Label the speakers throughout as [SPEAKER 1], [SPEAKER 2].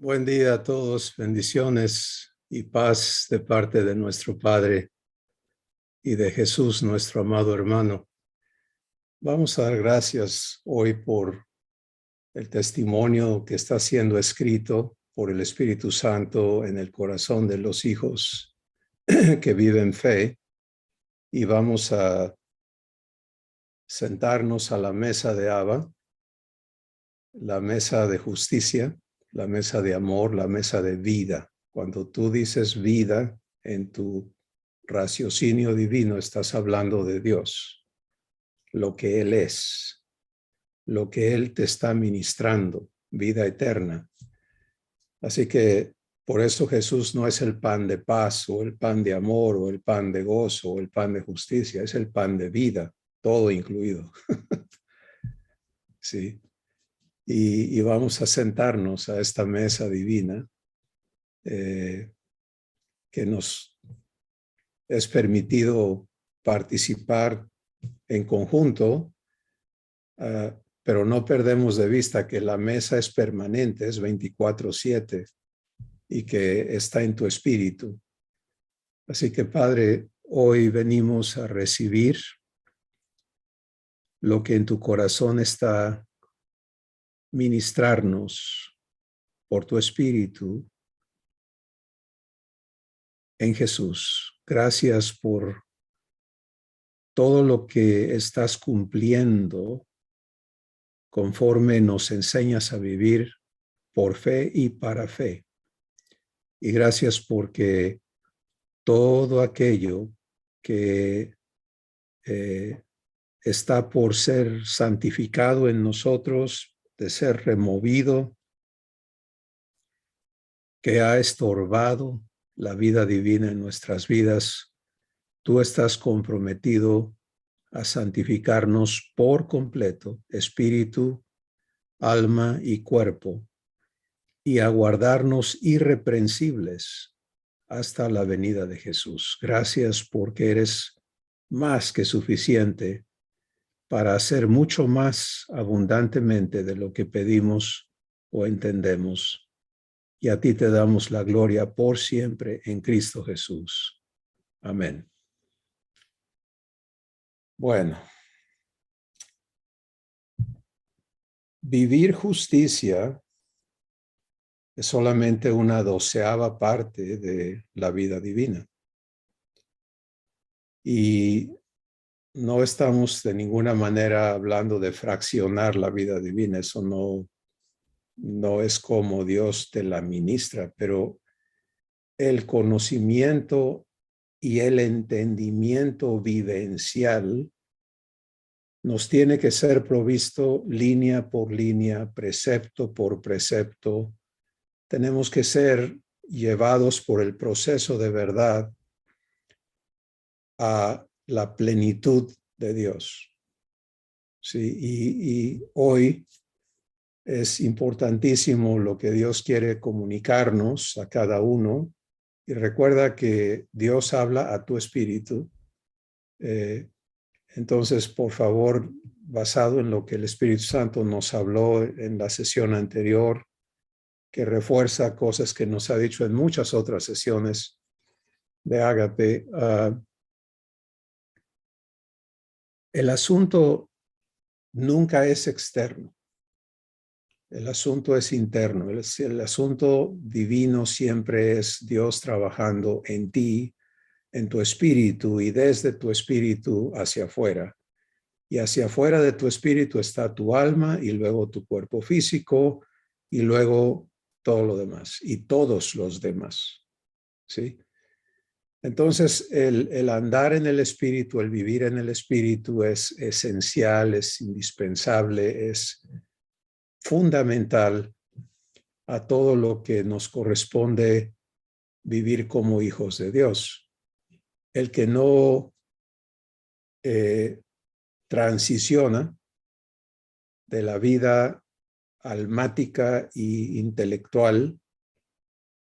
[SPEAKER 1] Buen día a todos, bendiciones y paz de parte de nuestro Padre y de Jesús, nuestro amado hermano. Vamos a dar gracias hoy por el testimonio que está siendo escrito por el Espíritu Santo en el corazón de los hijos que viven fe, y vamos a sentarnos a la mesa de Abba, la mesa de justicia, la mesa de amor, la mesa de vida. Cuando tú dices vida en tu raciocinio divino, estás hablando de Dios, lo que Él es, lo que Él te está ministrando, vida eterna. Así que por eso Jesús no es el pan de paz o el pan de amor o el pan de gozo o el pan de justicia, es el pan de vida, todo incluido. Sí. Y vamos a sentarnos a esta mesa divina que nos es permitido participar en conjunto, pero no perdemos de vista que la mesa es permanente, es 24/7 y que está en tu espíritu. Así que, Padre, hoy venimos a recibir lo que en tu corazón está ministrarnos por tu espíritu en Jesús. Gracias por todo lo que estás cumpliendo conforme nos enseñas a vivir por fe y para fe. Y gracias porque todo aquello que está por ser santificado en nosotros, de ser removido, que ha estorbado la vida divina en nuestras vidas, tú estás comprometido a santificarnos por completo, espíritu, alma y cuerpo, y a guardarnos irreprensibles hasta la venida de Jesús. Gracias porque eres más que suficiente para hacer mucho más abundantemente de lo que pedimos o entendemos. Y a ti te damos la gloria por siempre en Cristo Jesús. Amén. Bueno, vivir justicia es solamente una 12ª parte de la vida divina. Y no estamos de ninguna manera hablando de fraccionar la vida divina. Eso no es como Dios te la ministra, pero el conocimiento y el entendimiento vivencial nos tiene que ser provisto línea por línea, precepto por precepto. Tenemos que ser llevados por el proceso de verdad a la plenitud de Dios. Sí, y hoy es importantísimo lo que Dios quiere comunicarnos a cada uno. Y recuerda que Dios habla a tu espíritu. Entonces, por favor, basado en lo que el Espíritu Santo nos habló en la sesión anterior, que refuerza cosas que nos ha dicho en muchas otras sesiones de Ágape, el asunto nunca es externo. El asunto es interno. El asunto divino siempre es Dios trabajando en ti, en tu espíritu y desde tu espíritu hacia afuera. Y hacia afuera de tu espíritu está tu alma y luego tu cuerpo físico y luego todo lo demás y todos los demás. ¿Sí? Entonces, el andar en el espíritu, el vivir en el espíritu es esencial, es indispensable, es fundamental a todo lo que nos corresponde vivir como hijos de Dios. El que no transiciona de la vida almática e intelectual,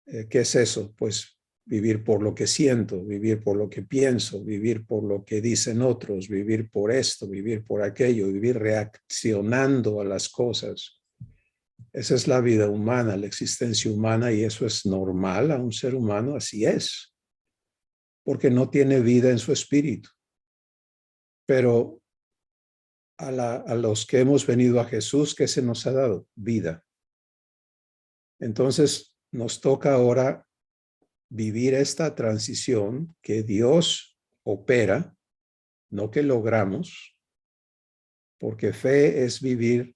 [SPEAKER 1] ¿qué es eso? Pues vivir por lo que siento, vivir por lo que pienso, vivir por lo que dicen otros, vivir por esto, vivir por aquello, vivir reaccionando a las cosas. Esa es la vida humana, la existencia humana, y eso es normal a un ser humano, así es, porque no tiene vida en su espíritu. Pero a los que hemos venido a Jesús, ¿qué se nos ha dado? Vida. Entonces, nos toca ahora vivir esta transición que Dios opera, no que logramos, porque fe es vivir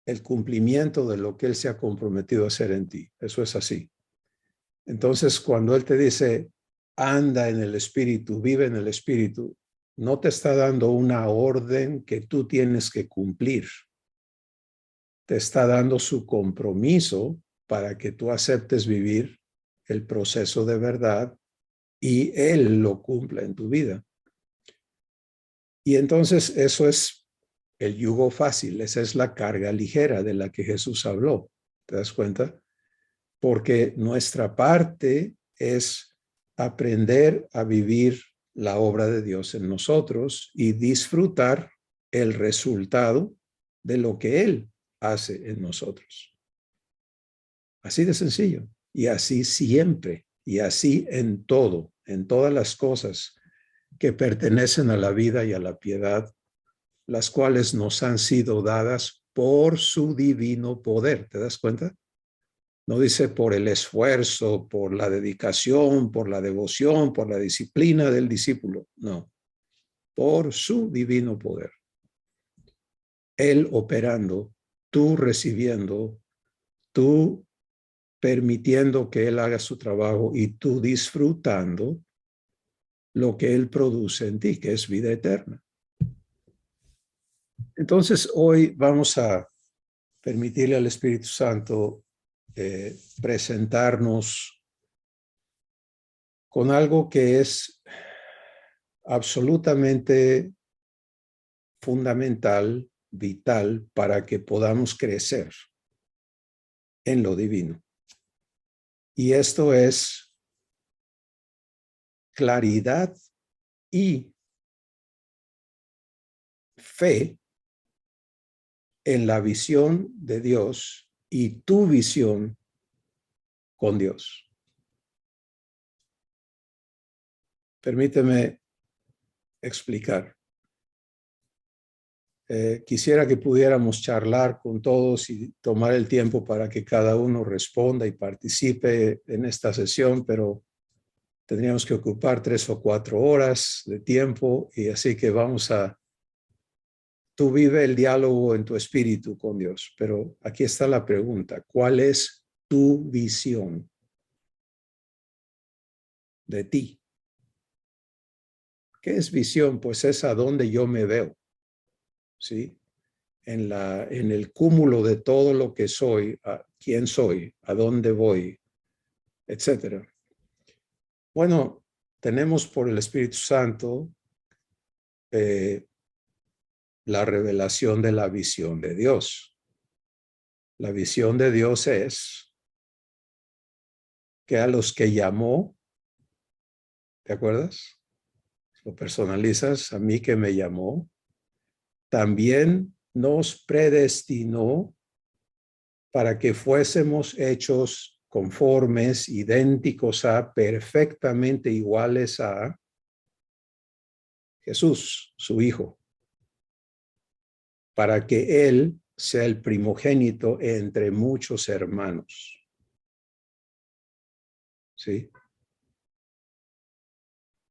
[SPEAKER 1] el cumplimiento de lo que Él se ha comprometido a hacer en ti. Eso es así. Entonces, cuando Él te dice, anda en el Espíritu, vive en el Espíritu, no te está dando una orden que tú tienes que cumplir. Te está dando su compromiso para que tú aceptes vivir el proceso de verdad y Él lo cumpla en tu vida. Y entonces eso es el yugo fácil, esa es la carga ligera de la que Jesús habló. ¿Te das cuenta? Porque nuestra parte es aprender a vivir la obra de Dios en nosotros y disfrutar el resultado de lo que Él hace en nosotros. Así de sencillo. Y así siempre. Y así en todo, en todas las cosas que pertenecen a la vida y a la piedad, las cuales nos han sido dadas por su divino poder. ¿Te das cuenta? No dice por el esfuerzo, por la dedicación, por la devoción, por la disciplina del discípulo. No, por su divino poder. Él operando, tú recibiendo, tú permitiendo que Él haga su trabajo y tú disfrutando lo que Él produce en ti, que es vida eterna. Entonces, hoy vamos a permitirle al Espíritu Santo presentarnos con algo que es absolutamente fundamental, vital, para que podamos crecer en lo divino. Y esto es claridad y fe en la visión de Dios y tu visión con Dios. Permíteme explicar. Quisiera que pudiéramos charlar con todos y tomar el tiempo para que cada uno responda y participe en esta sesión, pero tendríamos que ocupar 3 o 4 horas de tiempo, y así que tú vive el diálogo en tu espíritu con Dios. Pero aquí está la pregunta: ¿cuál es tu visión de ti? ¿Qué es visión? Pues es a dónde yo me veo, ¿sí? En el cúmulo de todo lo que soy, a quién soy, a dónde voy, etcétera. Bueno, tenemos por el Espíritu Santo la revelación de la visión de Dios. La visión de Dios es que a los que llamó, ¿te acuerdas? Lo personalizas, a mí que me llamó, también nos predestinó para que fuésemos hechos conformes, idénticos a, perfectamente iguales a Jesús, su Hijo, para que Él sea el primogénito entre muchos hermanos. ¿Sí?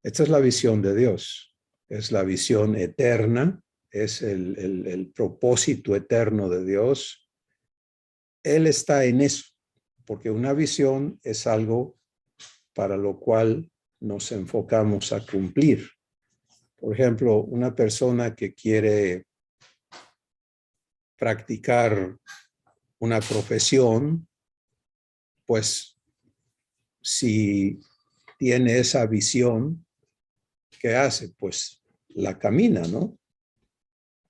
[SPEAKER 1] Esta es la visión de Dios, es la visión eterna, es el propósito eterno de Dios. Él está en eso, porque una visión es algo para lo cual nos enfocamos a cumplir. Por ejemplo, una persona que quiere practicar una profesión, pues si tiene esa visión, ¿qué hace? Pues la camina, ¿no?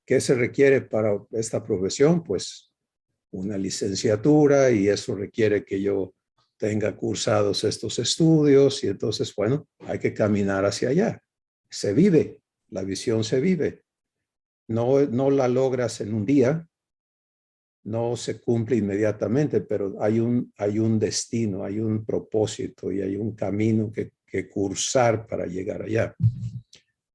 [SPEAKER 1] ¿Qué se requiere para esta profesión? Pues una licenciatura, y eso requiere que yo tenga cursados estos estudios, y entonces, bueno, hay que caminar hacia allá. Se vive, la visión se vive. No la logras en un día, no se cumple inmediatamente, pero hay un destino, hay un propósito y hay un camino que cursar para llegar allá.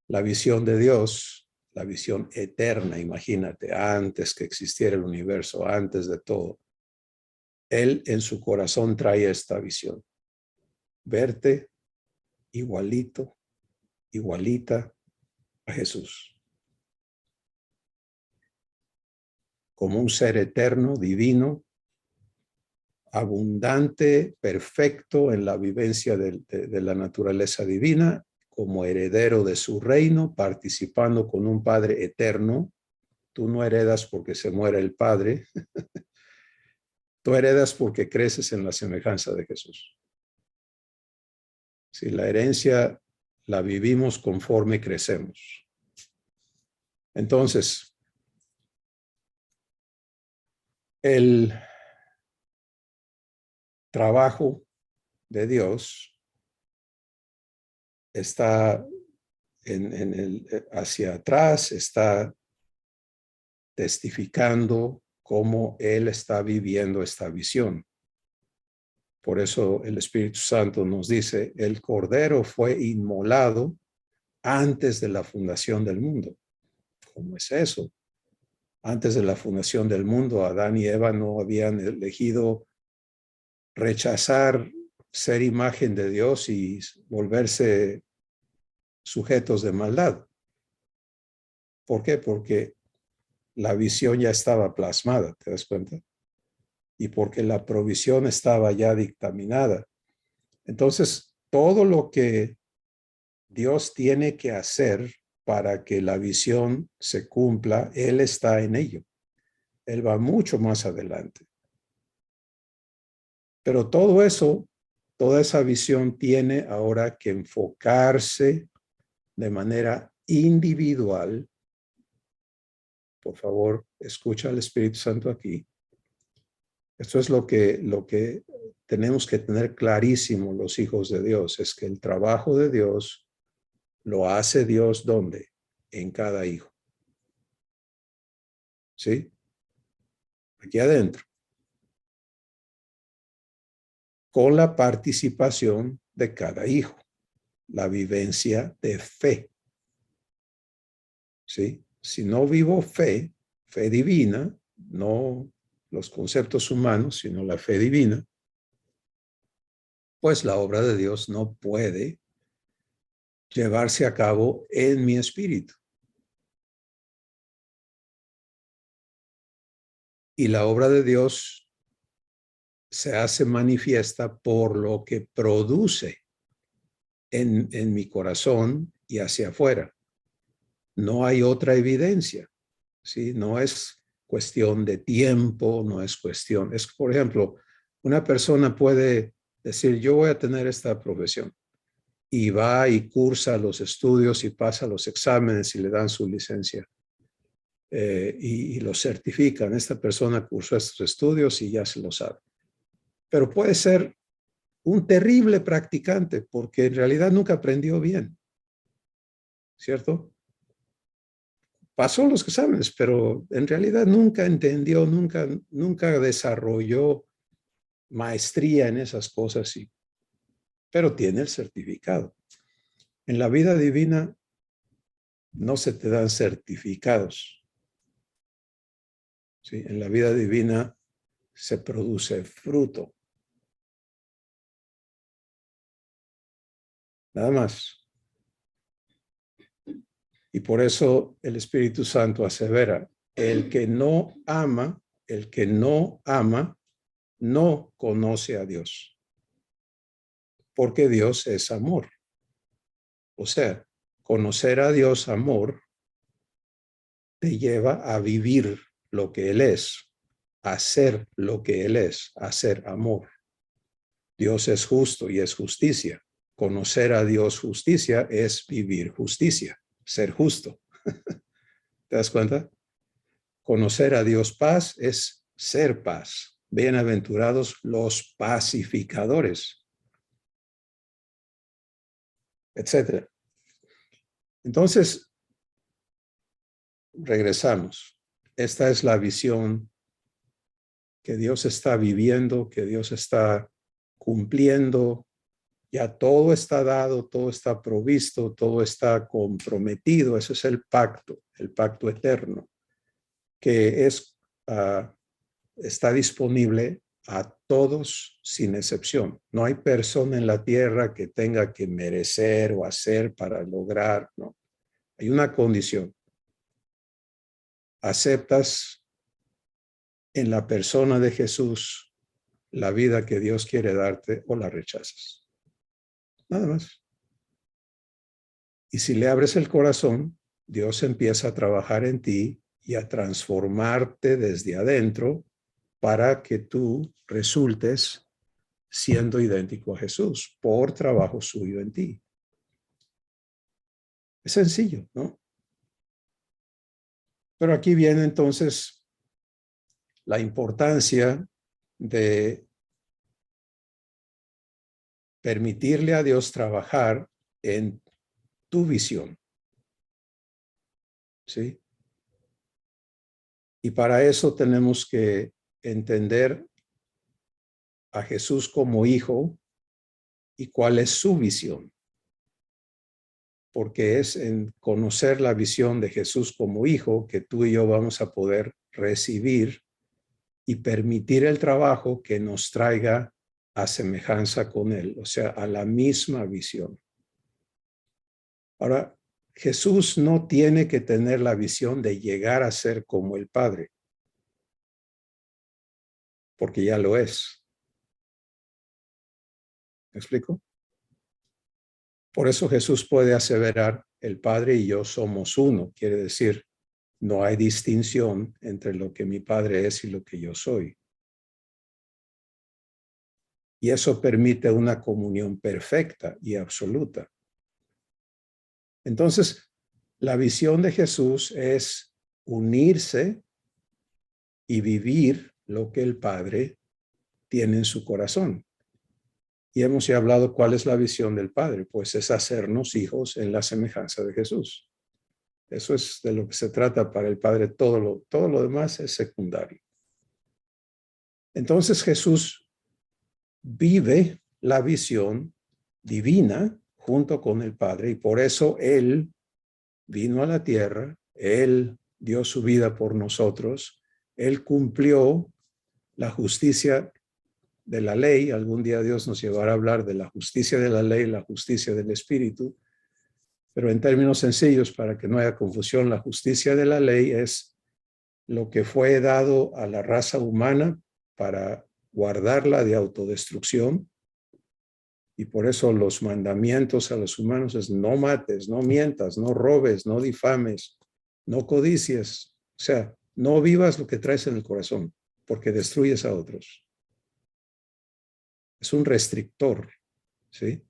[SPEAKER 1] La visión de Dios, la visión eterna, imagínate, antes que existiera el universo, antes de todo, Él en su corazón trae esta visión. Verte igualito, igualita a Jesús. Como un ser eterno, divino, abundante, perfecto en la vivencia de la naturaleza divina, como heredero de su reino, participando con un Padre eterno. Tú no heredas porque se muere el Padre. Tú heredas porque creces en la semejanza de Jesús. Si la herencia la vivimos conforme crecemos. Entonces, el trabajo de Dios está hacia atrás, está testificando cómo Él está viviendo esta visión. Por eso el Espíritu Santo nos dice, el Cordero fue inmolado antes de la fundación del mundo. ¿Cómo es eso? Antes de la fundación del mundo, Adán y Eva no habían elegido rechazar ser imagen de Dios y volverse sujetos de maldad. ¿Por qué? Porque la visión ya estaba plasmada, ¿te das cuenta? Y porque la provisión estaba ya dictaminada. Entonces, todo lo que Dios tiene que hacer para que la visión se cumpla, Él está en ello. Él va mucho más adelante. Pero todo eso, toda esa visión tiene ahora que enfocarse de manera individual. Por favor, escucha al Espíritu Santo aquí. Esto es lo que tenemos que tener clarísimo los hijos de Dios, es que el trabajo de Dios lo hace Dios ¿dónde? En cada hijo. ¿Sí? Aquí adentro. Con la participación de cada hijo. La vivencia de fe. ¿Sí? Si no vivo fe, fe divina, no los conceptos humanos, sino la fe divina, pues la obra de Dios no puede llevarse a cabo en mi espíritu. Y la obra de Dios se hace manifiesta por lo que produce en mi corazón y hacia afuera. No hay otra evidencia, ¿sí? No es cuestión de tiempo, no es cuestión. Es, por ejemplo, una persona puede decir, yo voy a tener esta profesión. Y va y cursa los estudios y pasa los exámenes y le dan su licencia. Y lo certifican. Esta persona cursó estos estudios y ya se lo sabe. Pero puede ser un terrible practicante porque en realidad nunca aprendió bien. ¿Cierto? Pasó los exámenes, pero en realidad nunca entendió, nunca desarrolló maestría en esas cosas, pero tiene el certificado. En la vida divina no se te dan certificados. ¿Sí? En la vida divina se produce fruto. Nada más. Y por eso el Espíritu Santo asevera, el que no ama, no conoce a Dios. Porque Dios es amor. O sea, conocer a Dios, amor, te lleva a vivir lo que Él es, a ser lo que Él es, a ser amor. Dios es justo y es justicia. Conocer a Dios justicia es vivir justicia, ser justo. ¿Te das cuenta? Conocer a Dios paz es ser paz. Bienaventurados los pacificadores, etcétera. Entonces, regresamos. Esta es la visión que Dios está viviendo, que Dios está cumpliendo. Ya todo está dado, todo está provisto, todo está comprometido. Ese es el pacto eterno, que está disponible a todos sin excepción. No hay persona en la tierra que tenga que merecer o hacer para lograr, no. Hay una condición. Aceptas en la persona de Jesús la vida que Dios quiere darte o la rechazas. Nada más. Y si le abres el corazón, Dios empieza a trabajar en ti y a transformarte desde adentro para que tú resultes siendo idéntico a Jesús por trabajo suyo en ti. Es sencillo, ¿no? Pero aquí viene entonces la importancia de permitirle a Dios trabajar en tu visión, ¿sí? Y para eso tenemos que entender a Jesús como hijo y cuál es su visión. Porque es en conocer la visión de Jesús como hijo que tú y yo vamos a poder recibir y permitir el trabajo que nos traiga a semejanza con él, o sea, a la misma visión. Ahora, Jesús no tiene que tener la visión de llegar a ser como el Padre, porque ya lo es. ¿Me explico? Por eso Jesús puede aseverar, el Padre y yo somos uno, quiere decir, no hay distinción entre lo que mi Padre es y lo que yo soy. Y eso permite una comunión perfecta y absoluta. Entonces, la visión de Jesús es unirse y vivir lo que el Padre tiene en su corazón. Y hemos ya hablado cuál es la visión del Padre, pues es hacernos hijos en la semejanza de Jesús. Eso es de lo que se trata para el Padre. Todo lo demás es secundario. Entonces Jesús vive la visión divina junto con el Padre y por eso Él vino a la tierra, Él dio su vida por nosotros, Él cumplió la justicia de la ley. Algún día Dios nos llevará a hablar de la justicia de la ley, la justicia del Espíritu, pero en términos sencillos, para que no haya confusión, la justicia de la ley es lo que fue dado a la raza humana para guardarla de autodestrucción. Y por eso los mandamientos a los humanos es no mates, no mientas, no robes, no difames, no codicies. O sea, no vivas lo que traes en el corazón, porque destruyes a otros. Es un restrictor, ¿sí?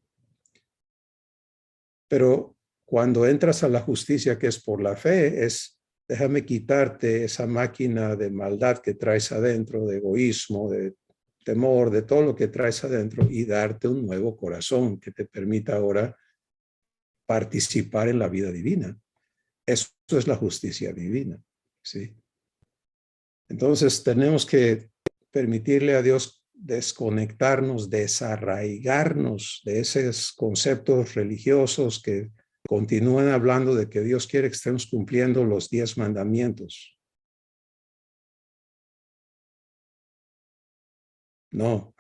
[SPEAKER 1] Pero cuando entras a la justicia que es por la fe, es déjame quitarte esa máquina de maldad que traes adentro, de egoísmo, de temor, de todo lo que traes adentro y darte un nuevo corazón que te permita ahora participar en la vida divina. Eso es la justicia divina, ¿sí? Entonces tenemos que permitirle a Dios desconectarnos, desarraigarnos de esos conceptos religiosos que continúan hablando de que Dios quiere que estemos cumpliendo los 10 mandamientos. No.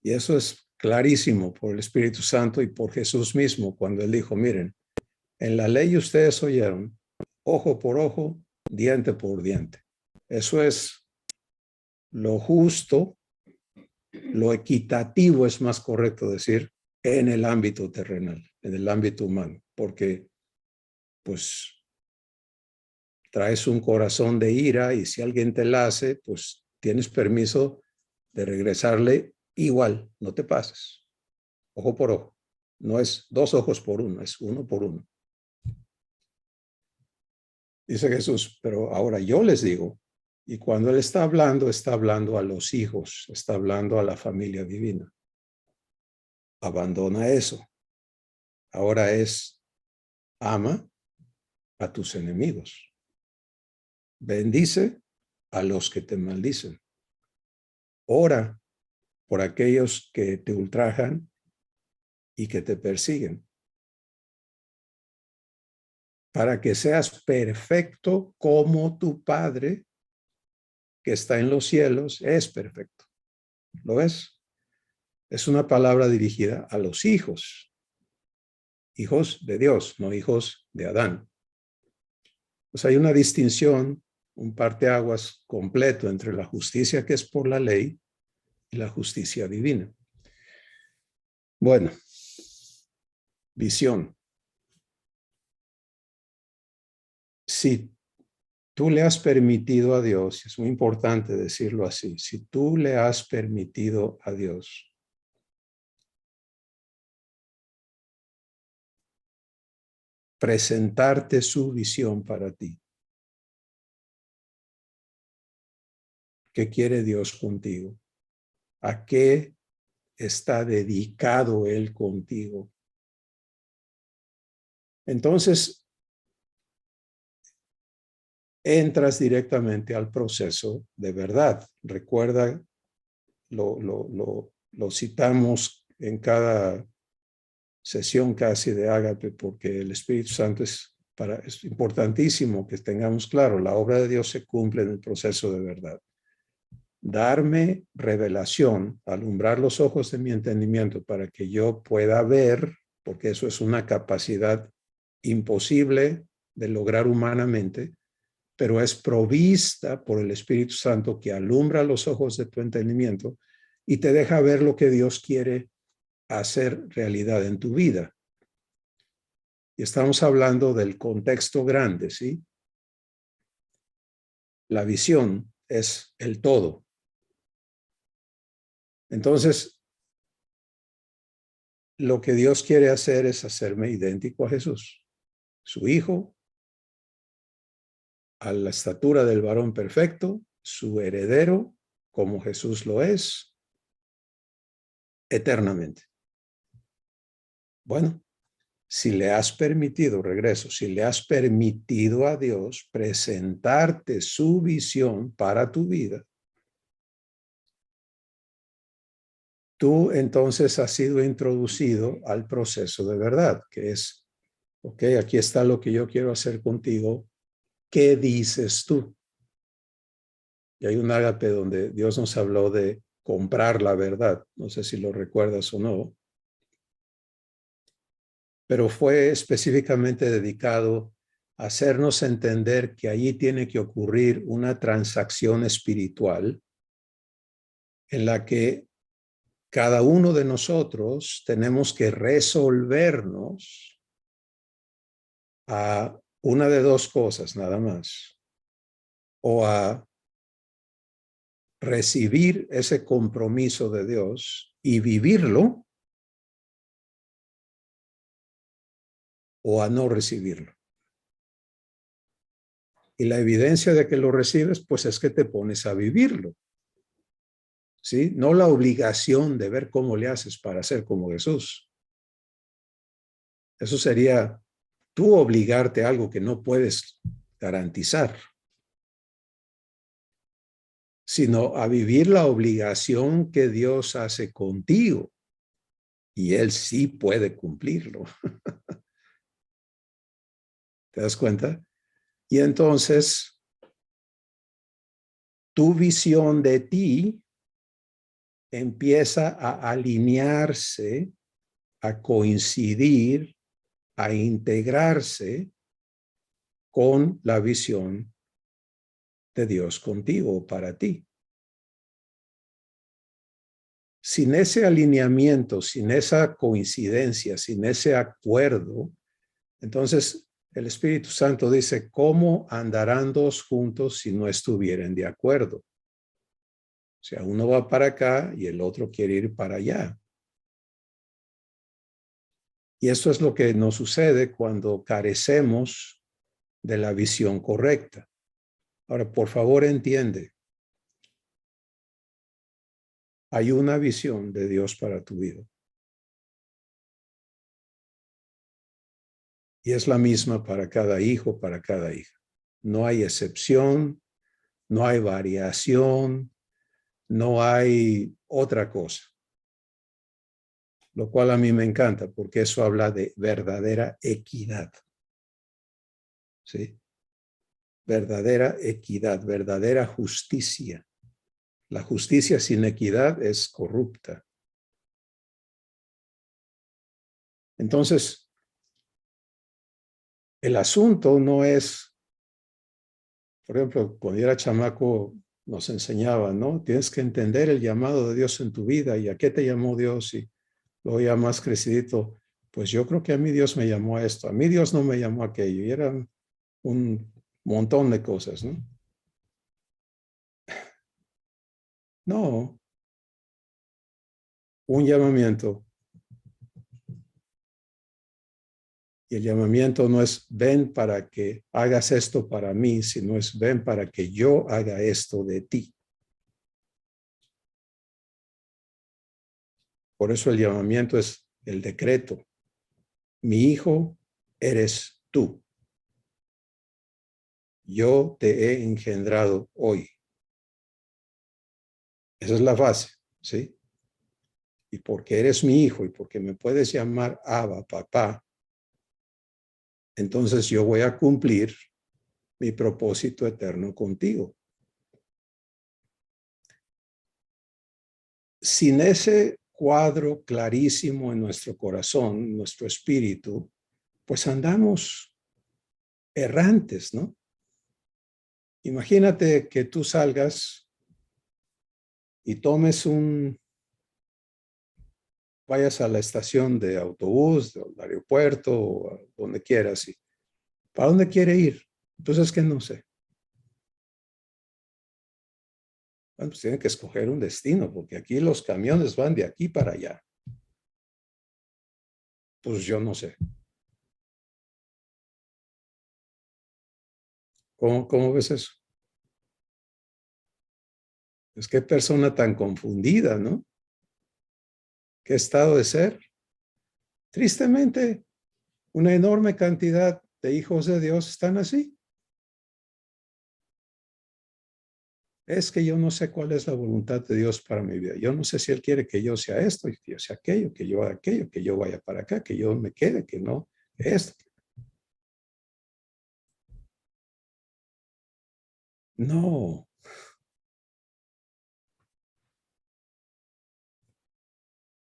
[SPEAKER 1] Y eso es clarísimo por el Espíritu Santo y por Jesús mismo cuando él dijo, miren, en la ley ustedes oyeron, ojo por ojo, diente por diente. Eso es lo justo, lo equitativo es más correcto decir, en el ámbito terrenal, en el ámbito humano, porque pues traes un corazón de ira y si alguien te la hace, pues tienes permiso de regresarle igual, no te pases, ojo por ojo. No es 2 ojos por uno, es 1 por 1. Dice Jesús, pero ahora yo les digo, y cuando él está hablando a los hijos, está hablando a la familia divina. Abandona eso. Ahora es, ama a tus enemigos. bendice a los que te maldicen. Ora por aquellos que te ultrajan y que te persiguen, para que seas perfecto como tu Padre que está en los cielos es perfecto. ¿Lo ves? Es una palabra dirigida a los hijos de Dios, no hijos de Adán. Pues hay una distinción, un parteaguas completo entre la justicia que es por la ley y la justicia divina. Bueno, visión. Si tú le has permitido a Dios, es muy importante decirlo así, si tú le has permitido a Dios presentarte su visión para ti, ¿qué quiere Dios contigo? ¿A qué está dedicado Él contigo? Entonces, entras directamente al proceso de verdad. Recuerda, lo citamos en cada sesión casi de Ágape, porque el Espíritu Santo es importantísimo que tengamos claro, la obra de Dios se cumple en el proceso de verdad. Darme revelación, alumbrar los ojos de mi entendimiento para que yo pueda ver, porque eso es una capacidad imposible de lograr humanamente, pero es provista por el Espíritu Santo que alumbra los ojos de tu entendimiento y te deja ver lo que Dios quiere hacer realidad en tu vida. Y estamos hablando del contexto grande, ¿sí? La visión es el todo. Entonces, lo que Dios quiere hacer es hacerme idéntico a Jesús, su Hijo, a la estatura del varón perfecto, su heredero, como Jesús lo es, eternamente. Bueno, si le has permitido, regreso, si le has permitido a Dios presentarte su visión para tu vida, tú entonces has sido introducido al proceso de verdad, que es, ok, aquí está lo que yo quiero hacer contigo, ¿qué dices tú? Y hay un ágape donde Dios nos habló de comprar la verdad, no sé si lo recuerdas o no, pero fue específicamente dedicado a hacernos entender que allí tiene que ocurrir una transacción espiritual en la que cada uno de nosotros tenemos que resolvernos a una de dos cosas nada más, o a recibir ese compromiso de Dios y vivirlo, o a no recibirlo. Y la evidencia de que lo recibes, pues es que te pones a vivirlo, ¿sí? No la obligación de ver cómo le haces para ser como Jesús. Eso sería tú obligarte a algo que no puedes garantizar, sino a vivir la obligación que Dios hace contigo. Y Él sí puede cumplirlo. ¿Te das cuenta? Y entonces, tu visión de ti empieza a alinearse, a coincidir, a integrarse con la visión de Dios contigo, para ti. Sin ese alineamiento, sin esa coincidencia, sin ese acuerdo, entonces el Espíritu Santo dice, ¿cómo andarán dos juntos si no estuvieran de acuerdo? O sea, uno va para acá y el otro quiere ir para allá. Y esto es lo que nos sucede cuando carecemos de la visión correcta. Ahora, por favor, entiende. Hay una visión de Dios para tu vida. Y es la misma para cada hijo, para cada hija. no hay excepción, no hay variación, no hay otra cosa. Lo cual a mí me encanta porque eso habla de verdadera equidad. ¿Sí? Verdadera equidad, verdadera justicia. La justicia sin equidad es corrupta. Entonces, el asunto no es, por ejemplo, cuando yo era chamaco nos enseñaban, ¿no? Tienes que entender el llamado de Dios en tu vida y a qué te llamó Dios. Y luego ya más crecidito, pues yo creo que a mí Dios me llamó a esto, a mí Dios no me llamó a aquello. Y eran un montón de cosas, ¿no? No, un llamamiento. Y el llamamiento no es ven para que hagas esto para mí, sino es ven para que yo haga esto de ti. Por eso el llamamiento es el decreto. Mi hijo eres tú. Yo te he engendrado hoy. Esa es la base, ¿sí? Y porque eres mi hijo y porque me puedes llamar Abba, papá, entonces yo voy a cumplir mi propósito eterno contigo. Sin ese cuadro clarísimo en nuestro corazón, nuestro espíritu, pues andamos errantes, ¿no? Imagínate que tú salgas y vayas a la estación de autobús, del aeropuerto, o a donde quieras. Y, ¿para dónde quiere ir? Entonces, que no sé. Bueno, pues tienen que escoger un destino, porque aquí los camiones van de aquí para allá. Pues yo no sé. ¿Cómo ves eso? Es que persona tan confundida, ¿no? ¿Qué estado de ser? Tristemente, una enorme cantidad de hijos de Dios están así. Es que yo no sé cuál es la voluntad de Dios para mi vida. Yo no sé si Él quiere que yo sea esto, que yo sea aquello, que yo haga aquello, que yo vaya para acá, que yo me quede, que no, esto. No,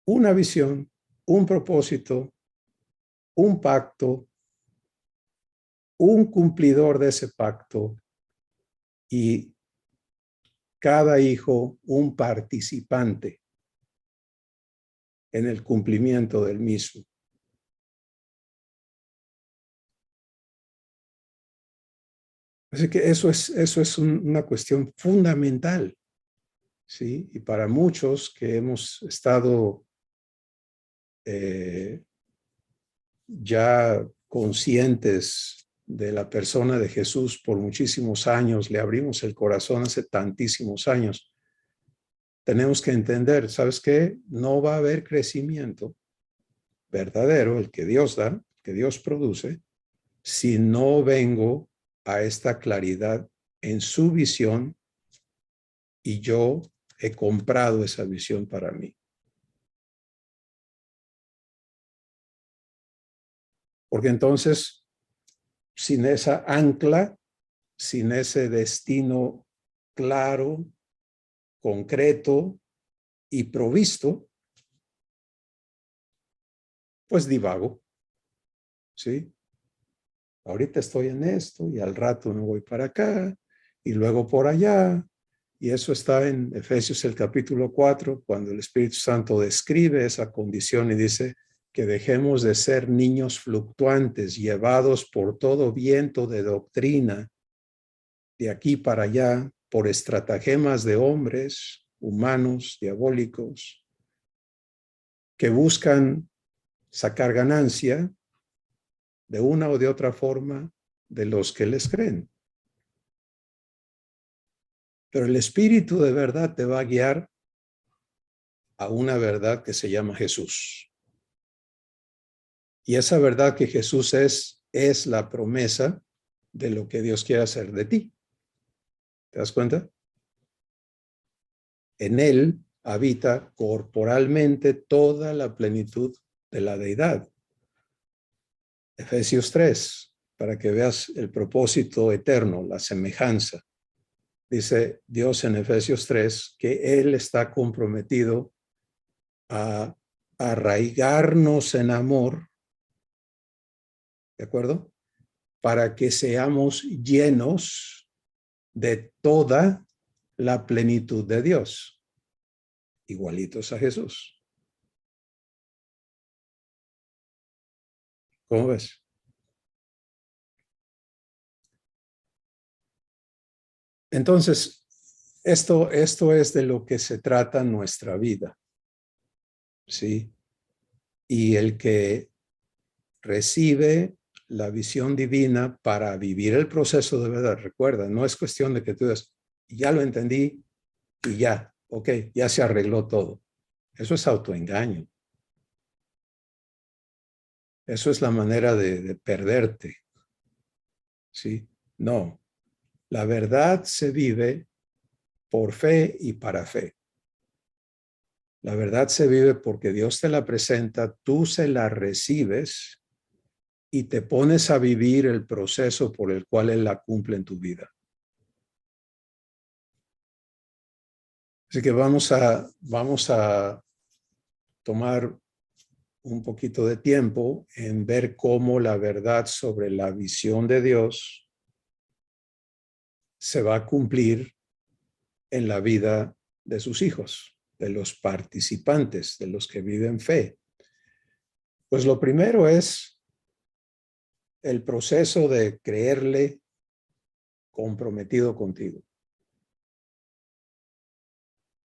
[SPEAKER 1] una visión, un propósito, un pacto, un cumplidor de ese pacto y cada hijo un participante en el cumplimiento del mismo. Así que eso es una cuestión fundamental, ¿sí? Y para muchos que hemos estado ya conscientes de la persona de Jesús por muchísimos años, le abrimos el corazón hace tantísimos años, tenemos que entender, ¿sabes qué? No va a haber crecimiento verdadero, el que Dios da, que Dios produce, si no vengo a esta claridad en su visión y yo he comprado esa visión para mí. Porque entonces, sin esa ancla, sin ese destino claro, concreto y provisto, pues divago, ¿sí? Ahorita estoy en esto y al rato me voy para acá y luego por allá. Y eso está en Efesios el capítulo 4, cuando el Espíritu Santo describe esa condición y dice que dejemos de ser niños fluctuantes, llevados por todo viento de doctrina, de aquí para allá, por estratagemas de hombres, humanos, diabólicos, que buscan sacar ganancia de una o de otra forma de los que les creen. Pero el Espíritu de verdad te va a guiar a una verdad que se llama Jesús. Y esa verdad que Jesús es la promesa de lo que Dios quiere hacer de ti. ¿Te das cuenta? En Él habita corporalmente toda la plenitud de la deidad. Efesios 3, para que veas el propósito eterno, la semejanza. Dice Dios en Efesios 3 que Él está comprometido a arraigarnos en amor, ¿de acuerdo? Para que seamos llenos de toda la plenitud de Dios, igualitos a Jesús. ¿Cómo ves? Entonces, esto es de lo que se trata nuestra vida, ¿sí? Y el que recibe la visión divina para vivir el proceso de verdad, recuerda, no es cuestión de que tú digas, ya lo entendí y ya, ok, ya se arregló todo. Eso es autoengaño. Eso es la manera de perderte, ¿sí? No, la verdad se vive por fe y para fe. La verdad se vive porque Dios te la presenta, tú se la recibes y te pones a vivir el proceso por el cual Él la cumple en tu vida. Así que vamos a tomar un poquito de tiempo en ver cómo la verdad sobre la visión de Dios se va a cumplir en la vida de sus hijos, de los participantes, de los que viven fe. Pues lo primero es el proceso de creerle comprometido contigo.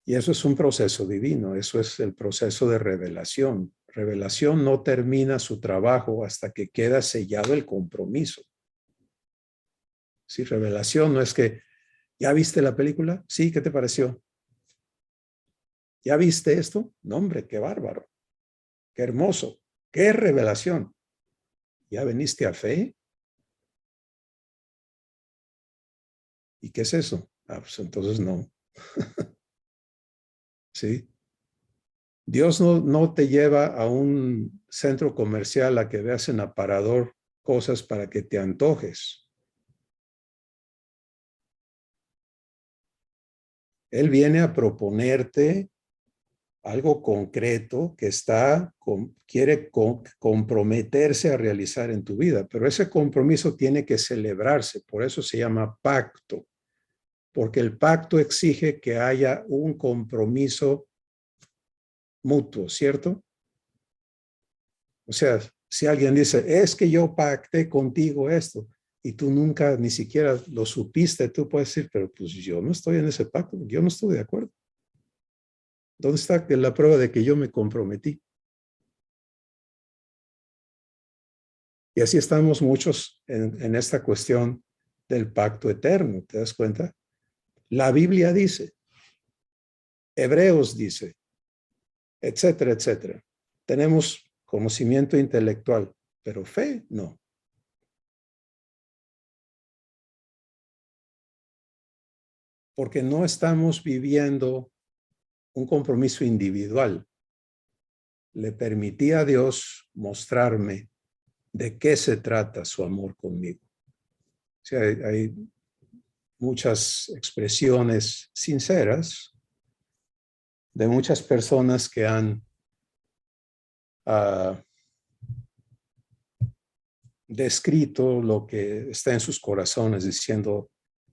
[SPEAKER 1] Y eso es un proceso divino, eso es el proceso de revelación. Revelación no termina su trabajo hasta que queda sellado el compromiso. Si revelación no es que, ¿ya viste la película? Sí, ¿qué te pareció? ¿Ya viste esto? No, hombre, qué bárbaro, qué hermoso, qué revelación. ¿Ya veniste a fe? ¿Y qué es eso? Ah, pues entonces no. ¿Sí? Dios no te lleva a un centro comercial a que veas en aparador cosas para que te antojes. Él viene a proponerte algo concreto que quiere comprometerse a realizar en tu vida, pero ese compromiso tiene que celebrarse, por eso se llama pacto, porque el pacto exige que haya un compromiso mutuo, ¿cierto? O sea, si alguien dice, es que yo pacté contigo esto, y tú nunca ni siquiera lo supiste, tú puedes decir, pero pues yo no estoy en ese pacto, yo no estoy de acuerdo. ¿Dónde está la prueba de que yo me comprometí? Y así estamos muchos en esta cuestión del pacto eterno, ¿te das cuenta? La Biblia dice, Hebreos dice, etcétera, etcétera. Tenemos conocimiento intelectual, pero fe no. Porque no estamos viviendo un compromiso individual. Le permití a Dios mostrarme de qué se trata su amor conmigo. O sea, hay muchas expresiones sinceras de muchas personas que han descrito lo que está en sus corazones, diciendo,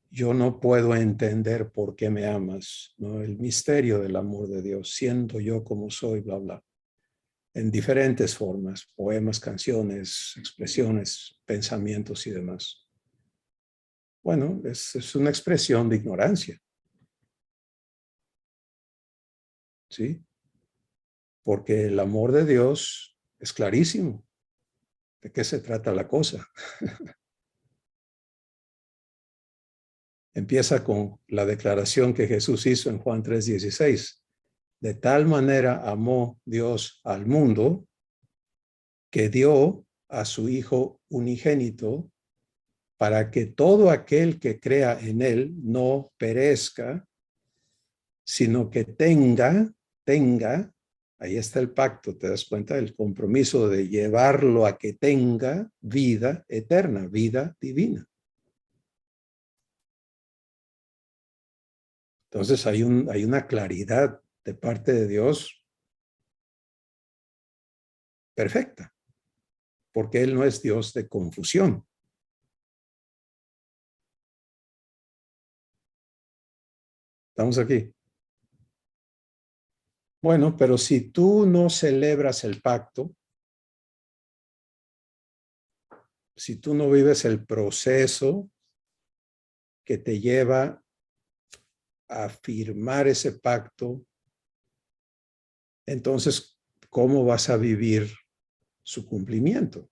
[SPEAKER 1] yo no puedo entender por qué me amas, ¿no? El misterio del amor de Dios, siendo yo como soy, bla, bla. En diferentes formas, poemas, canciones, expresiones, pensamientos y demás. Bueno, es una expresión de ignorancia, ¿sí? Porque el amor de Dios es clarísimo. ¿De qué se trata la cosa? Empieza con la declaración que Jesús hizo en Juan 3:16. De tal manera amó Dios al mundo que dio a su Hijo unigénito para que todo aquel que crea en él no perezca, sino que tenga, ahí está el pacto, te das cuenta, el compromiso de llevarlo a que tenga vida eterna, vida divina. Entonces hay una claridad de parte de Dios perfecta, porque Él no es Dios de confusión. ¿Estamos aquí? Bueno, pero si tú no celebras el pacto, si tú no vives el proceso que te lleva a firmar ese pacto, entonces, ¿cómo vas a vivir su cumplimiento?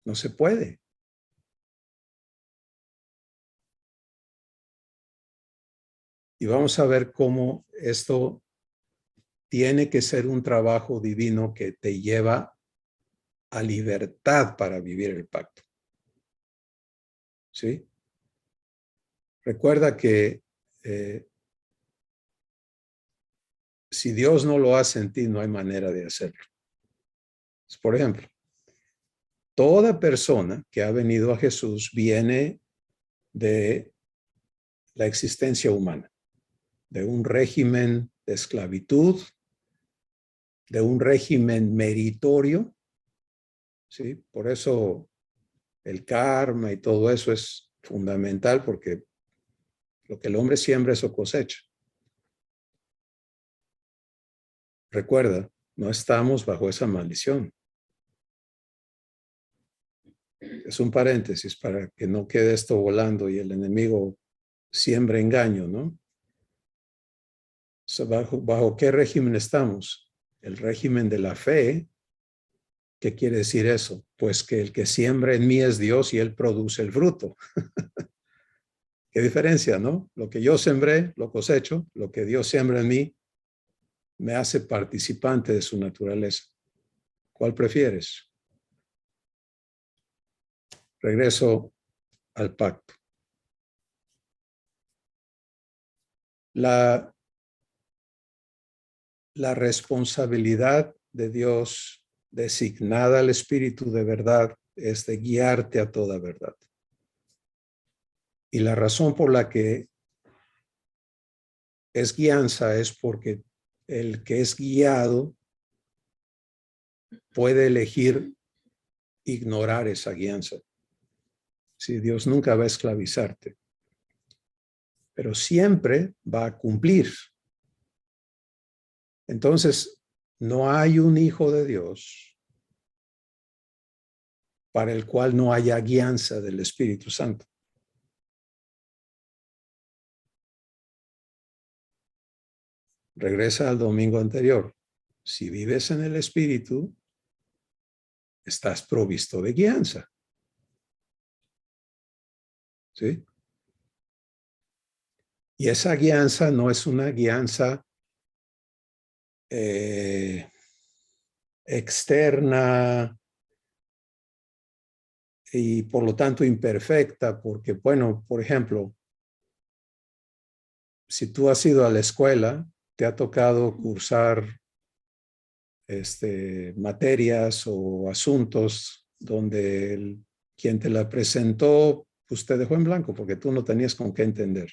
[SPEAKER 1] No se puede. Y vamos a ver cómo esto tiene que ser un trabajo divino que te lleva a libertad para vivir el pacto. ¿Sí? Recuerda que si Dios no lo hace en ti, no hay manera de hacerlo. Por ejemplo, toda persona que ha venido a Jesús viene de la existencia humana, de un régimen de esclavitud, de un régimen meritorio, ¿sí? Por eso el karma y todo eso es fundamental, porque lo que el hombre siembra, eso cosecha. Recuerda, no estamos bajo esa maldición. Es un paréntesis para que no quede esto volando y el enemigo siembra engaño, ¿no? ¿Bajo qué régimen estamos? El régimen de la fe. ¿Qué quiere decir eso? Pues que el que siembra en mí es Dios y Él produce el fruto. ¿Qué diferencia, no? Lo que yo sembré, lo cosecho. Lo que Dios siembra en mí me hace participante de su naturaleza. ¿Cuál prefieres? Regreso al pacto. La responsabilidad de Dios designada al Espíritu de verdad es de guiarte a toda verdad. Y la razón por la que es guianza es porque el que es guiado puede elegir ignorar esa guianza. Si Dios nunca va a esclavizarte, pero siempre va a cumplir. Entonces, no hay un hijo de Dios para el cual no haya guianza del Espíritu Santo. Regresa al domingo anterior. Si vives en el Espíritu, estás provisto de guianza. ¿Sí? Y esa guianza no es una guianza externa y por lo tanto imperfecta, porque, bueno, por ejemplo, si tú has ido a la escuela, te ha tocado cursar materias o asuntos donde quien te la presentó, pues te dejó en blanco porque tú no tenías con qué entender,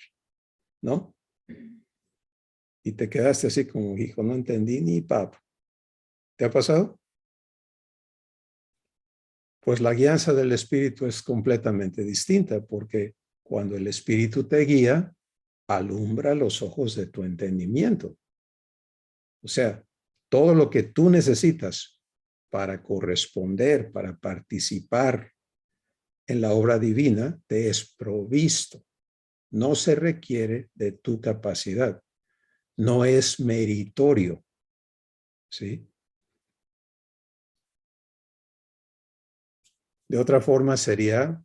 [SPEAKER 1] ¿no? Y te quedaste así como, hijo, no entendí ni papa. ¿Te ha pasado? Pues la guianza del Espíritu es completamente distinta, porque cuando el Espíritu te guía, alumbra los ojos de tu entendimiento. O sea, todo lo que tú necesitas para corresponder, para participar en la obra divina, te es provisto. No se requiere de tu capacidad. No es meritorio. ¿Sí? De otra forma sería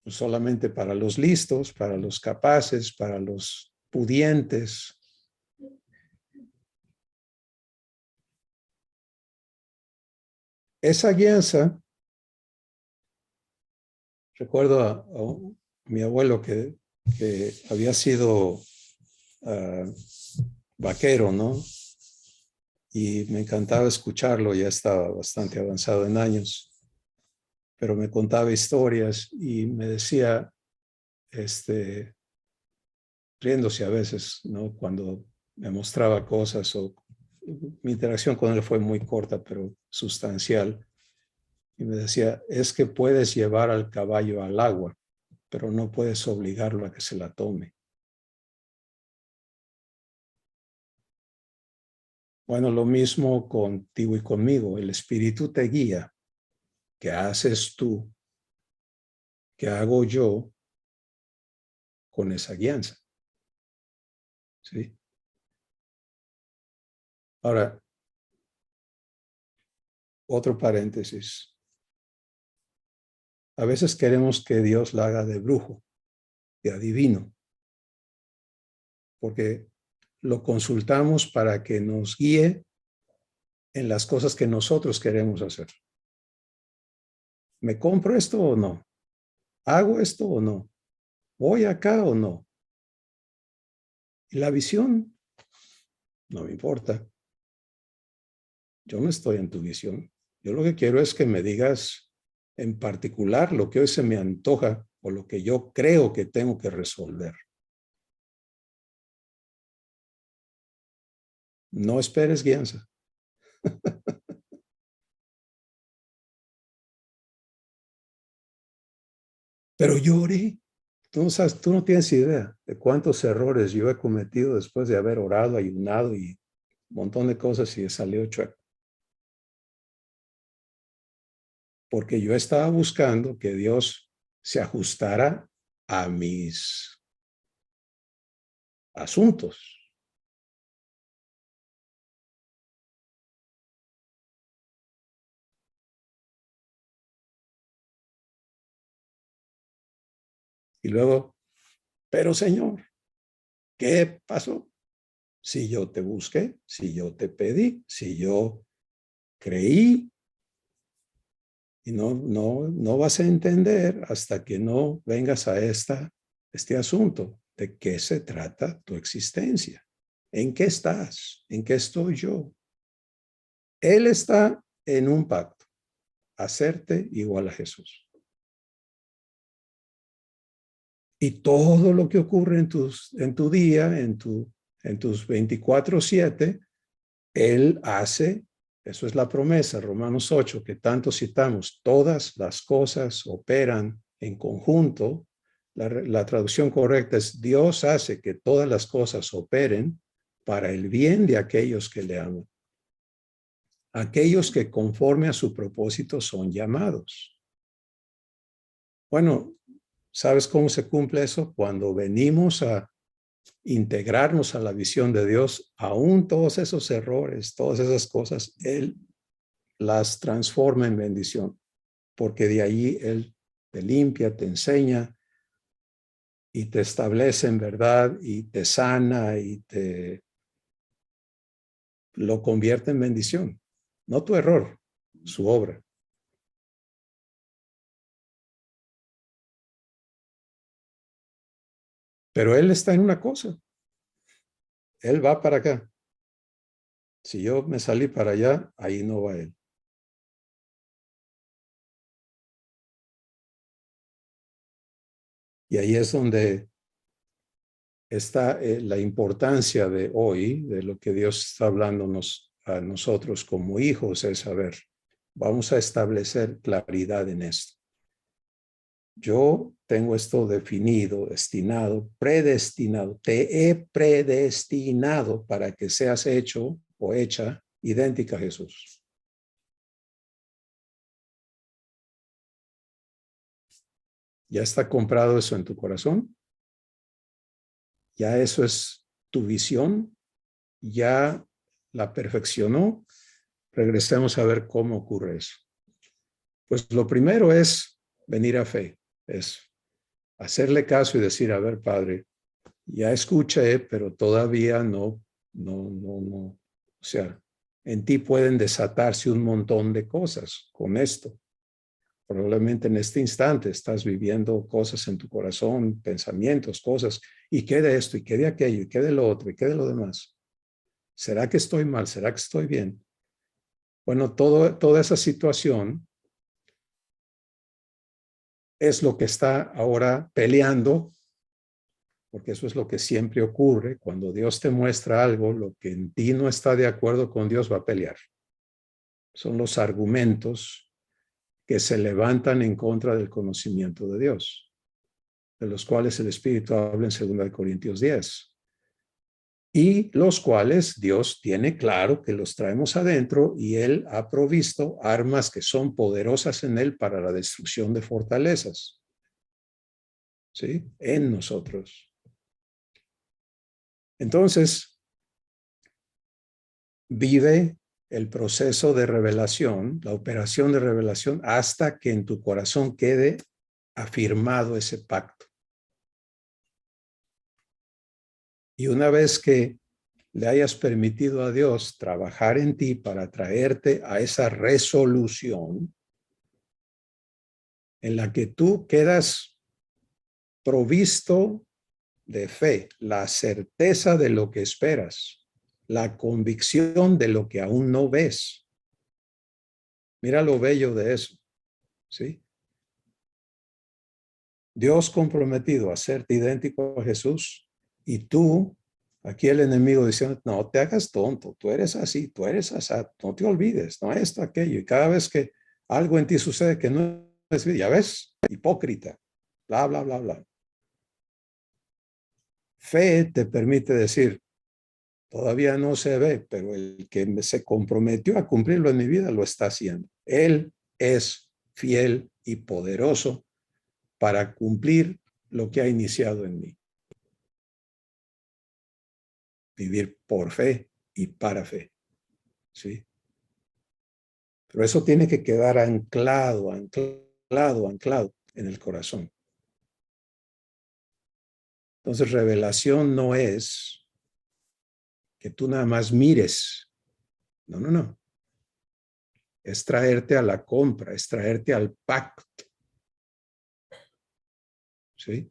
[SPEAKER 1] solamente para los listos, para los capaces, para los pudientes. esa guianza, recuerdo a mi abuelo que había sido vaquero, ¿no? Y me encantaba escucharlo, ya estaba bastante avanzado en años, pero me contaba historias y me decía, riéndose a veces, ¿no? Cuando me mostraba cosas o mi interacción con él fue muy corta, pero sustancial. Y me decía, es que puedes llevar al caballo al agua, pero no puedes obligarlo a que se la tome. Bueno, lo mismo contigo y conmigo. El Espíritu te guía. ¿Qué haces tú? ¿Qué hago yo con esa guianza? ¿Sí? Ahora, otro paréntesis. A veces queremos que Dios la haga de brujo, de adivino, porque lo consultamos para que nos guíe en las cosas que nosotros queremos hacer. ¿Me compro esto o no? ¿Hago esto o no? ¿Voy acá o no? Y la visión no me importa. Yo no estoy en tu visión. Yo lo que quiero es que me digas en particular lo que hoy se me antoja o lo que yo creo que tengo que resolver. No esperes guianza. Pero yo oré. Tú no sabes, tú no tienes idea de cuántos errores yo he cometido después de haber orado, ayunado y un montón de cosas y salió chueco. Porque yo estaba buscando que Dios se ajustara a mis asuntos. Y luego, pero Señor, ¿qué pasó? Si yo te busqué, si yo te pedí, si yo creí, y no vas a entender hasta que no vengas a este asunto. ¿De qué se trata tu existencia? ¿En qué estás? ¿En qué estoy yo? Él está en un pacto, hacerte igual a Jesús. Y todo lo que ocurre en tu día, en tus 24/7, Él hace, eso es la promesa, Romanos 8, que tanto citamos, todas las cosas operan en conjunto. La traducción correcta es Dios hace que todas las cosas operen para el bien de aquellos que le aman. Aquellos que conforme a su propósito son llamados. Bueno, ¿sabes cómo se cumple eso? Cuando venimos a integrarnos a la visión de Dios, aún todos esos errores, todas esas cosas, Él las transforma en bendición, porque de ahí Él te limpia, te enseña y te establece en verdad y te sana y te lo convierte en bendición. No tu error, su obra. Pero Él está en una cosa, Él va para acá. Si yo me salí para allá, ahí no va Él. Y ahí es donde está la importancia de hoy, de lo que Dios está hablándonos a nosotros como hijos, es saber, vamos a establecer claridad en esto. Yo tengo esto definido, destinado, predestinado. Te he predestinado para que seas hecho o hecha idéntica a Jesús. ¿Ya está comprado eso en tu corazón? ¿Ya eso es tu visión? ¿Ya la perfeccionó? Regresemos a ver cómo ocurre eso. Pues lo primero es venir a fe, es hacerle caso y decir, a ver, Padre, ya escuché, pero todavía no. O sea, En ti pueden desatarse un montón de cosas con esto. Probablemente en este instante estás viviendo cosas en tu corazón, pensamientos, cosas, y qué de esto, y qué de aquello, y qué de lo otro, y qué de lo demás. ¿Será que estoy mal? ¿Será que estoy bien? Bueno, toda esa situación es lo que está ahora peleando, porque eso es lo que siempre ocurre. Cuando Dios te muestra algo, lo que en ti no está de acuerdo con Dios va a pelear. Son los argumentos que se levantan en contra del conocimiento de Dios, de los cuales el Espíritu habla en 2 Corintios 10. Y los cuales Dios tiene claro que los traemos adentro y Él ha provisto armas que son poderosas en Él para la destrucción de fortalezas. ¿Sí? En nosotros. Entonces, vive el proceso de revelación, la operación de revelación, hasta que en tu corazón quede afirmado ese pacto. Y una vez que le hayas permitido a Dios trabajar en ti para traerte a esa resolución en la que tú quedas provisto de fe, la certeza de lo que esperas, la convicción de lo que aún no ves. Mira lo bello de eso, ¿sí? Dios comprometido a hacerte idéntico a Jesús y tú, aquí el enemigo diciendo, no te hagas tonto, tú eres así, tú eres así, no te olvides, no esto, aquello. Y cada vez que algo en ti sucede que no es, ya ves, hipócrita, bla, bla, bla, bla. Fe te permite decir, todavía no se ve, pero el que se comprometió a cumplirlo en mi vida lo está haciendo. Él es fiel y poderoso para cumplir lo que ha iniciado en mí. Vivir por fe y para fe, ¿sí? Pero eso tiene que quedar anclado, anclado, anclado en el corazón. Entonces, revelación no es que tú nada más mires. No, no, no. Es traerte a la compra, es traerte al pacto, ¿sí?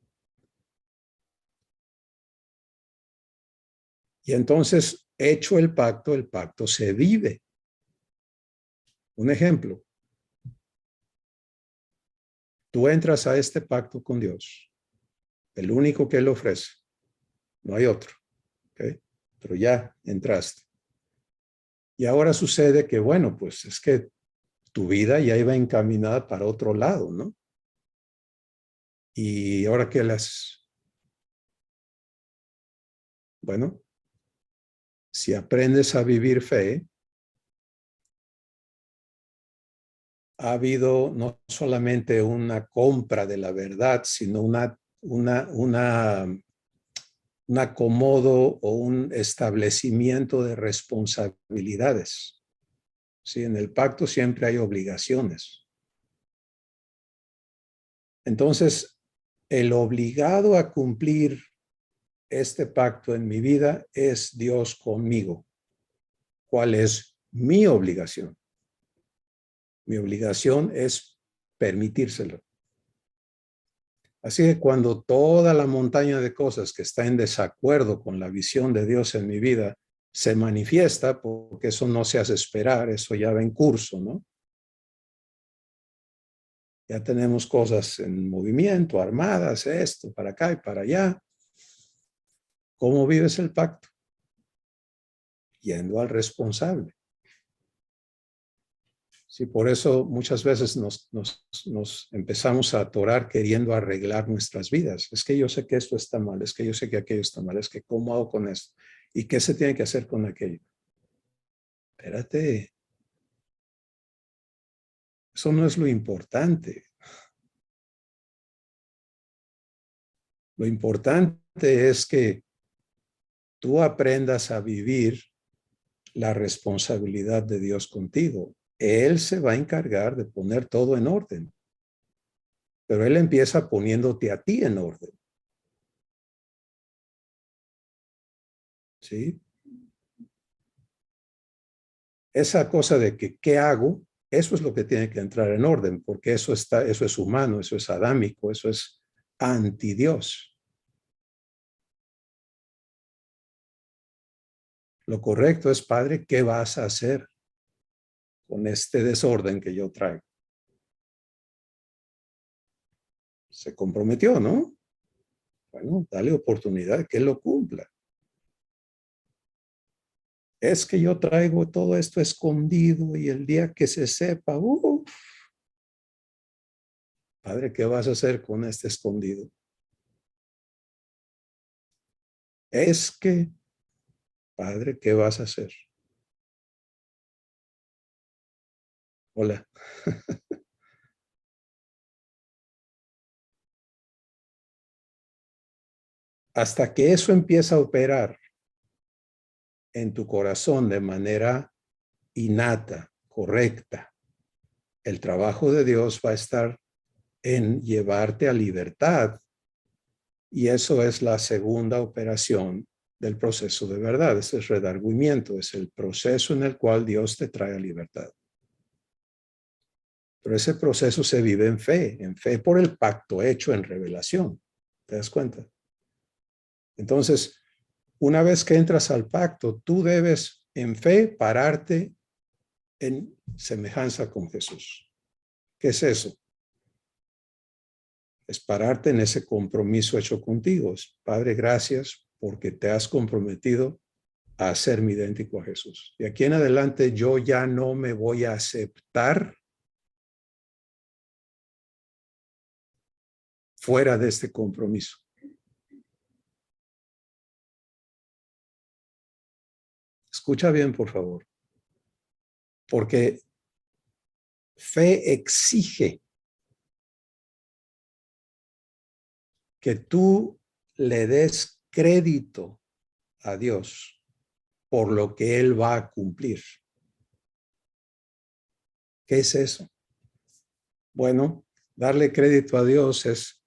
[SPEAKER 1] Y entonces, hecho el pacto se vive. Un ejemplo, tú entras a este pacto con Dios, el único que Él ofrece, no hay otro, ¿ok? Pero ya entraste. Y ahora sucede que, bueno, pues es que tu vida ya iba encaminada para otro lado, ¿no? Y ahora qué las, bueno, si aprendes a vivir fe, ha habido no solamente una compra de la verdad, sino un acomodo o un establecimiento de responsabilidades. Sí, en el pacto siempre hay obligaciones. Entonces, el obligado a cumplir este pacto en mi vida es Dios conmigo. ¿Cuál es mi obligación? Mi obligación es permitírselo. Así que cuando toda la montaña de cosas que está en desacuerdo con la visión de Dios en mi vida se manifiesta, porque eso no se hace esperar, eso ya va en curso, ¿no? Ya tenemos cosas en movimiento, armadas, esto, para acá y para allá. ¿Cómo vives el pacto? Yendo al responsable. Sí, por eso muchas veces nos empezamos a atorar queriendo arreglar nuestras vidas. Es que yo sé que esto está mal, es que yo sé que aquello está mal, es que ¿cómo hago con esto? ¿Y qué se tiene que hacer con aquello? Espérate, eso no es lo importante. Lo importante es que tú aprendas a vivir la responsabilidad de Dios contigo. Él se va a encargar de poner todo en orden, pero Él empieza poniéndote a ti en orden. ¿Sí? esa cosa de que ¿qué hago? Eso es lo que tiene que entrar en orden, porque eso es humano, eso es adámico, eso es anti Dios. Lo correcto es, Padre, ¿qué vas a hacer con este desorden que yo traigo? Se comprometió, ¿no? Bueno, dale oportunidad que él lo cumpla. Es que yo traigo todo esto escondido y el día que se sepa, Padre, ¿qué vas a hacer con este escondido? Es que, Padre, ¿qué vas a hacer? Hola. Hasta que eso empieza a operar en tu corazón de manera innata, correcta, el trabajo de Dios va a estar en llevarte a libertad. Y eso es la segunda operación del proceso de verdad. Ese es redargüimiento, es el proceso en el cual Dios te trae a libertad. Pero ese proceso se vive en fe por el pacto hecho en revelación. ¿Te das cuenta? Entonces, una vez que entras al pacto, tú debes en fe pararte en semejanza con Jesús. ¿Qué es eso? Es pararte en ese compromiso hecho contigo. Padre, gracias porque te has comprometido a hacerme idéntico a Jesús. De aquí en adelante yo ya no me voy a aceptar fuera de este compromiso. Escucha bien, por favor, porque fe exige que tú le des crédito a Dios por lo que Él va a cumplir. ¿Qué es eso? Bueno, darle crédito a Dios es,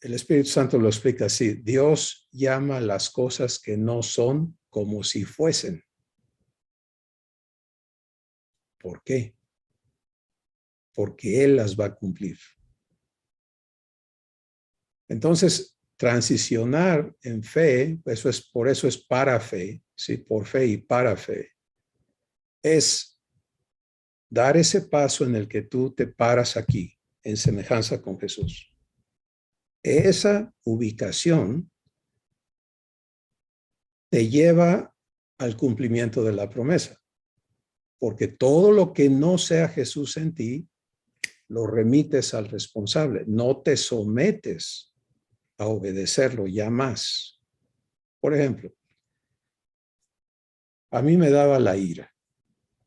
[SPEAKER 1] el Espíritu Santo lo explica así, Dios llama las cosas que no son como si fuesen. ¿Por qué? Porque Él las va a cumplir. Entonces, transicionar en fe, por eso es para fe, ¿sí? Por fe y para fe, es dar ese paso en el que tú te paras aquí, en semejanza con Jesús. Esa ubicación te lleva al cumplimiento de la promesa, porque todo lo que no sea Jesús en ti, lo remites al responsable, no te sometes a obedecerlo ya más. Por ejemplo, a mí me daba la ira,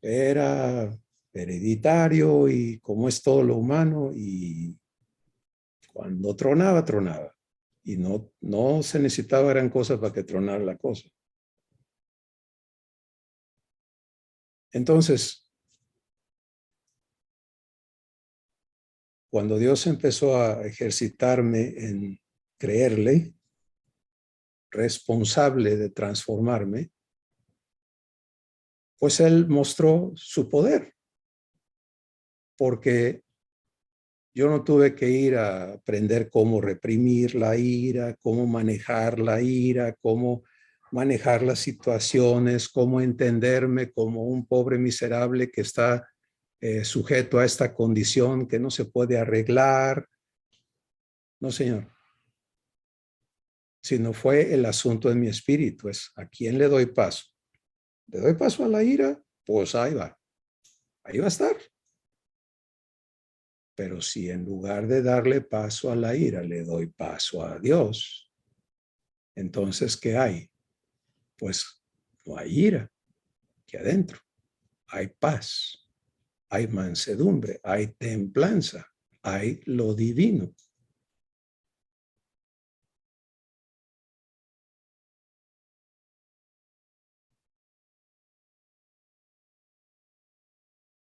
[SPEAKER 1] era hereditario y como es todo lo humano, y cuando tronaba, tronaba. Y no se necesitaba gran cosa para que tronara la cosa. Entonces, cuando Dios empezó a ejercitarme en creerle, responsable de transformarme, pues Él mostró su poder, porque yo no tuve que ir a aprender cómo reprimir la ira, cómo manejar la ira, cómo manejar las situaciones, cómo entenderme como un pobre miserable que está sujeto a esta condición que no se puede arreglar. No, Señor. Sino fue el asunto en mi espíritu. Es ¿a quién le doy paso? ¿Le doy paso a la ira? Pues ahí va. Ahí va a estar. Pero si en lugar de darle paso a la ira, le doy paso a Dios, entonces, ¿qué hay? Pues no hay ira aquí adentro. Hay paz, hay mansedumbre, hay templanza, hay lo divino.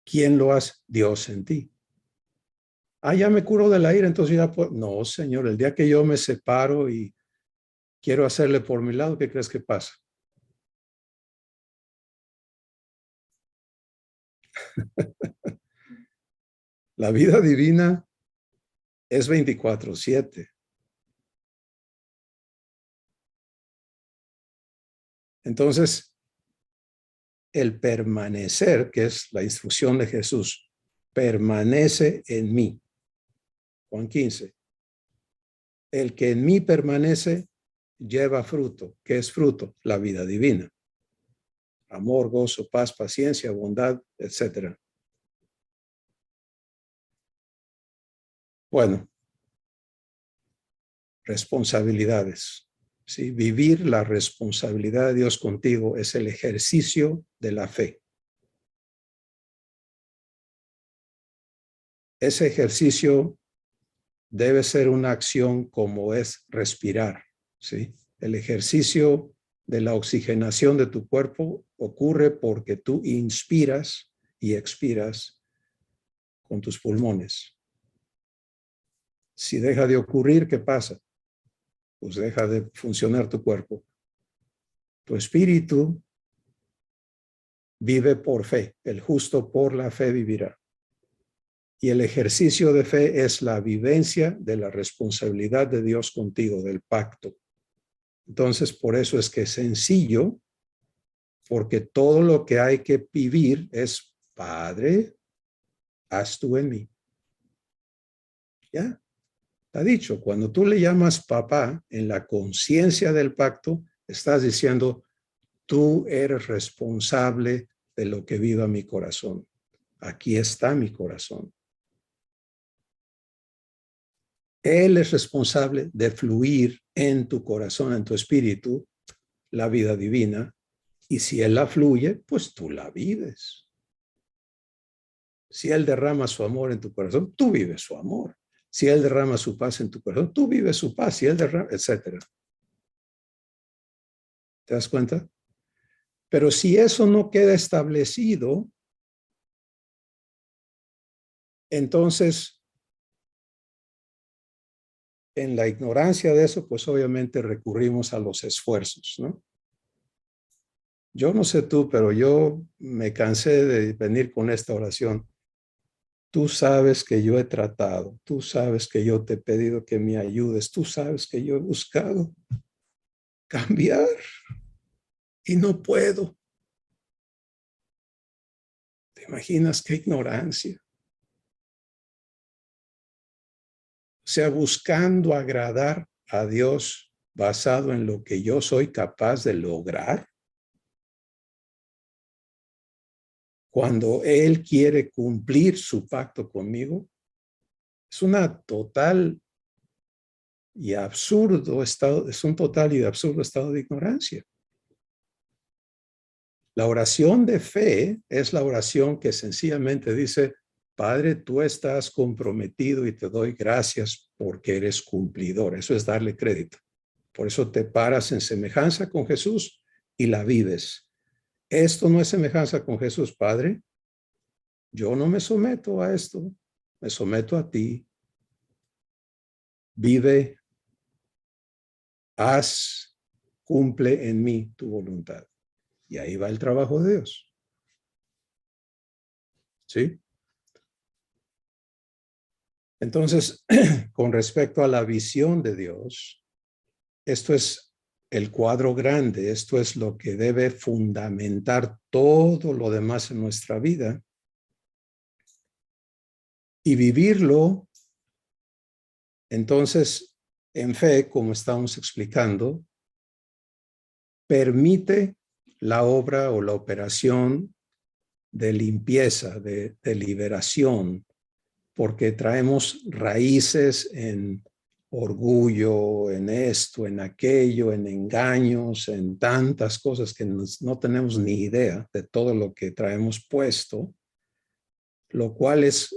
[SPEAKER 1] ¿Quién lo hace? Dios en ti. Ah, ya me curo de la ira, entonces ya puedo. No, Señor, el día que yo me separo y quiero hacerle por mi lado, ¿qué crees que pasa? La vida divina es 24/7. Entonces, el permanecer, que es la instrucción de Jesús, permanece en mí. Juan 15. El que en mí permanece lleva fruto. ¿Qué es fruto? La vida divina. Amor, gozo, paz, paciencia, bondad, etc. Bueno, responsabilidades. ¿Sí? Vivir la responsabilidad de Dios contigo es el ejercicio de la fe. Ese ejercicio debe ser una acción como es respirar, ¿sí? El ejercicio de la oxigenación de tu cuerpo ocurre porque tú inspiras y expiras con tus pulmones. Si deja de ocurrir, ¿qué pasa? Pues deja de funcionar tu cuerpo. Tu espíritu vive por fe. El justo por la fe vivirá. Y el ejercicio de fe es la vivencia de la responsabilidad de Dios contigo, del pacto. Entonces, por eso es que es sencillo, porque todo lo que hay que vivir es, Padre, haz tú en mí. ¿Ya? Está dicho, cuando tú le llamas papá en la conciencia del pacto, estás diciendo, tú eres responsable de lo que viva mi corazón. Aquí está mi corazón. Él es responsable de fluir en tu corazón, en tu espíritu, la vida divina. Y si Él la fluye, pues tú la vives. Si Él derrama su amor en tu corazón, tú vives su amor. Si Él derrama su paz en tu corazón, tú vives su paz. Si Él derrama, etc. ¿Te das cuenta? Pero si eso no queda establecido, entonces, en la ignorancia de eso, pues obviamente recurrimos a los esfuerzos, ¿no? Yo no sé tú, pero yo me cansé de venir con esta oración. Tú sabes que yo he tratado, tú sabes que yo te he pedido que me ayudes, tú sabes que yo he buscado cambiar y no puedo. ¿Te imaginas qué ignorancia? O sea, buscando agradar a Dios basado en lo que yo soy capaz de lograr. Cuando Él quiere cumplir su pacto conmigo, es una total y absurdo estado, es un total y absurdo estado de ignorancia. La oración de fe es la oración que sencillamente dice, Padre, tú estás comprometido y te doy gracias porque eres cumplidor. Eso es darle crédito. Por eso te paras en semejanza con Jesús y la vives. Esto no es semejanza con Jesús, Padre. Yo no me someto a esto, me someto a ti. Vive, haz, cumple en mí tu voluntad. Y ahí va el trabajo de Dios. ¿Sí? Entonces, con respecto a la visión de Dios, esto es el cuadro grande, esto es lo que debe fundamentar todo lo demás en nuestra vida y vivirlo, entonces, en fe, como estamos explicando, permite la obra o la operación de limpieza, de liberación, porque traemos raíces en orgullo, en esto, en aquello, en engaños, en tantas cosas que no tenemos ni idea de todo lo que traemos puesto, lo cual es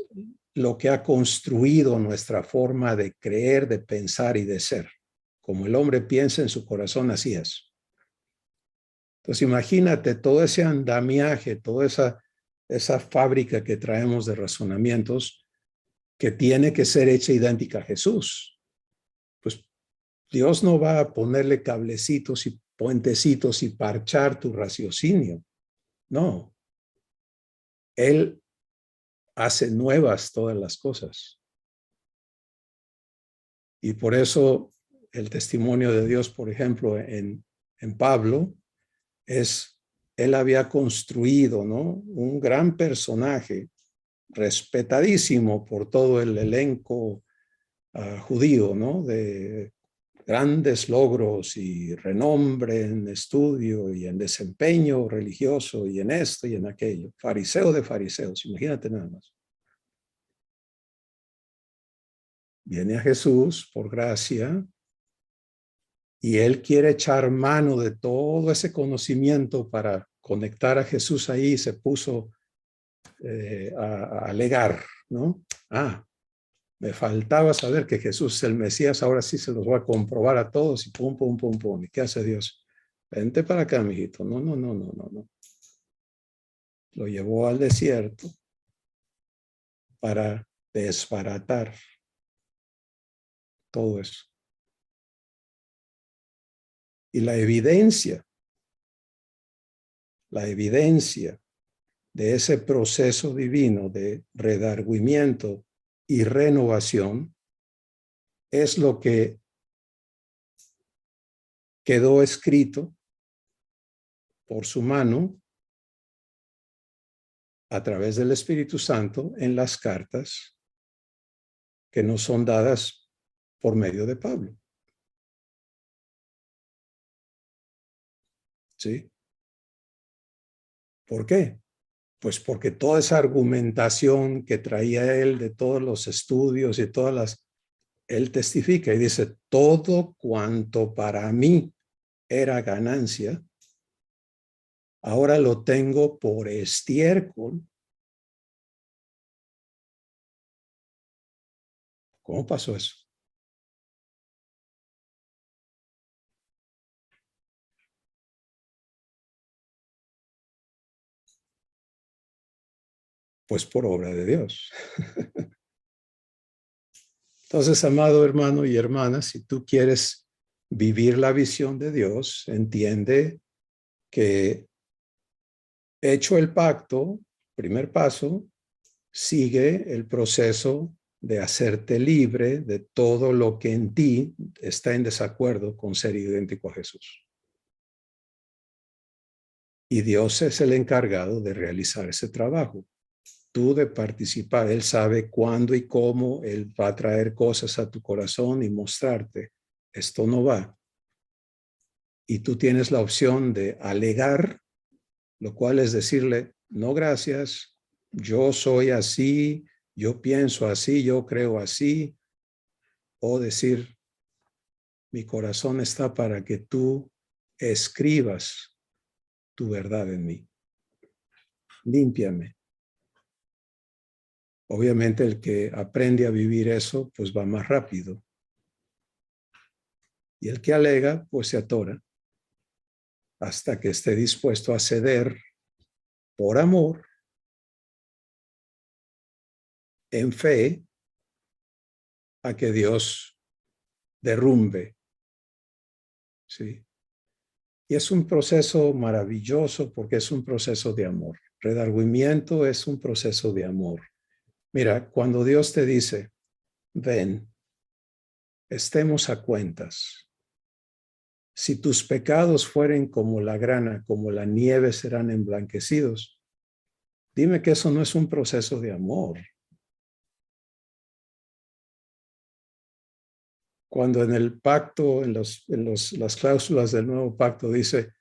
[SPEAKER 1] lo que ha construido nuestra forma de creer, de pensar y de ser. Como el hombre piensa en su corazón, así es. Entonces imagínate todo ese andamiaje, toda esa fábrica que traemos de razonamientos que tiene que ser hecha idéntica a Jesús. Pues Dios no va a ponerle cablecitos y puentecitos y parchar tu raciocinio. No. Él hace nuevas todas las cosas. Y por eso el testimonio de Dios, por ejemplo, en Pablo, él había construido, ¿no?, un gran personaje, respetadísimo por todo el elenco judío, ¿no?, de grandes logros y renombre en estudio y en desempeño religioso y en esto y en aquello. Fariseo de fariseos, imagínate nada más. Viene a Jesús por gracia y él quiere echar mano de todo ese conocimiento para conectar a Jesús ahí. Se puso a alegar, ¿no? Me faltaba saber que Jesús es el Mesías, ahora sí se los voy a comprobar a todos y pum, pum, pum, pum. ¿Y qué hace Dios? Vente para acá, mijito. No, no, no, no, no, no. Lo llevó al desierto para desbaratar todo eso. Y la evidencia de ese proceso divino de redargüimiento y renovación es lo que quedó escrito por su mano a través del Espíritu Santo en las cartas que nos son dadas por medio de Pablo. ¿Sí? ¿Por qué? Pues porque toda esa argumentación que traía él de todos los estudios y él testifica y dice, todo cuanto para mí era ganancia, ahora lo tengo por estiércol. ¿Cómo pasó eso? Pues por obra de Dios. Entonces, amado hermano y hermana, si tú quieres vivir la visión de Dios, entiende que hecho el pacto, primer paso, sigue el proceso de hacerte libre de todo lo que en ti está en desacuerdo con ser idéntico a Jesús. Y Dios es el encargado de realizar ese trabajo. Tú de participar, Él sabe cuándo y cómo Él va a traer cosas a tu corazón y mostrarte, esto no va. Y tú tienes la opción de alegar, lo cual es decirle, no gracias, yo soy así, yo pienso así, yo creo así, o decir, mi corazón está para que tú escribas tu verdad en mí. Límpiame. Obviamente el que aprende a vivir eso, pues va más rápido. Y el que alega, pues se atora hasta que esté dispuesto a ceder por amor, en fe, a que Dios derrumbe. ¿Sí? Y es un proceso maravilloso porque es un proceso de amor. Redargüimiento es un proceso de amor. Mira, cuando Dios te dice, ven, estemos a cuentas. Si tus pecados fueren como la grana, como la nieve serán emblanquecidos. Dime que eso no es un proceso de amor. Cuando en el pacto, las cláusulas del nuevo pacto dice,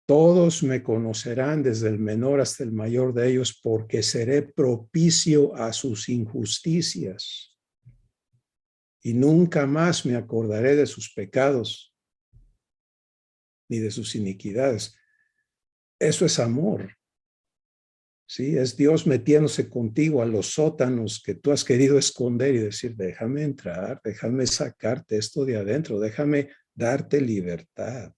[SPEAKER 1] todos me conocerán desde el menor hasta el mayor de ellos porque seré propicio a sus injusticias y nunca más me acordaré de sus pecados ni de sus iniquidades. Eso es amor. ¿Sí? Es Dios metiéndose contigo a los sótanos que tú has querido esconder y decir, déjame entrar, déjame sacarte esto de adentro, déjame darte libertad.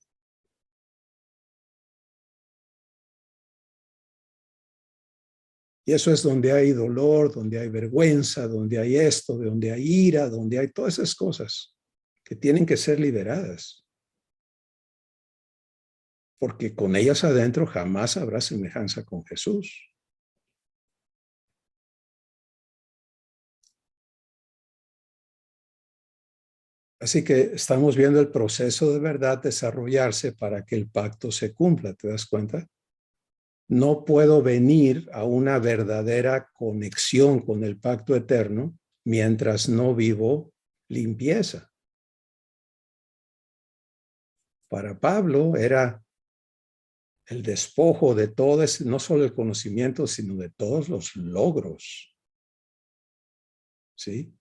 [SPEAKER 1] Y eso es donde hay dolor, donde hay vergüenza, donde hay esto, donde hay ira, donde hay todas esas cosas que tienen que ser liberadas. Porque con ellas adentro jamás habrá semejanza con Jesús. Así que estamos viendo el proceso de verdad desarrollarse para que el pacto se cumpla, ¿te das cuenta? No puedo venir a una verdadera conexión con el pacto eterno mientras no vivo limpieza. Para Pablo era el despojo de todo, no solo el conocimiento, sino de todos los logros. ¿Sí?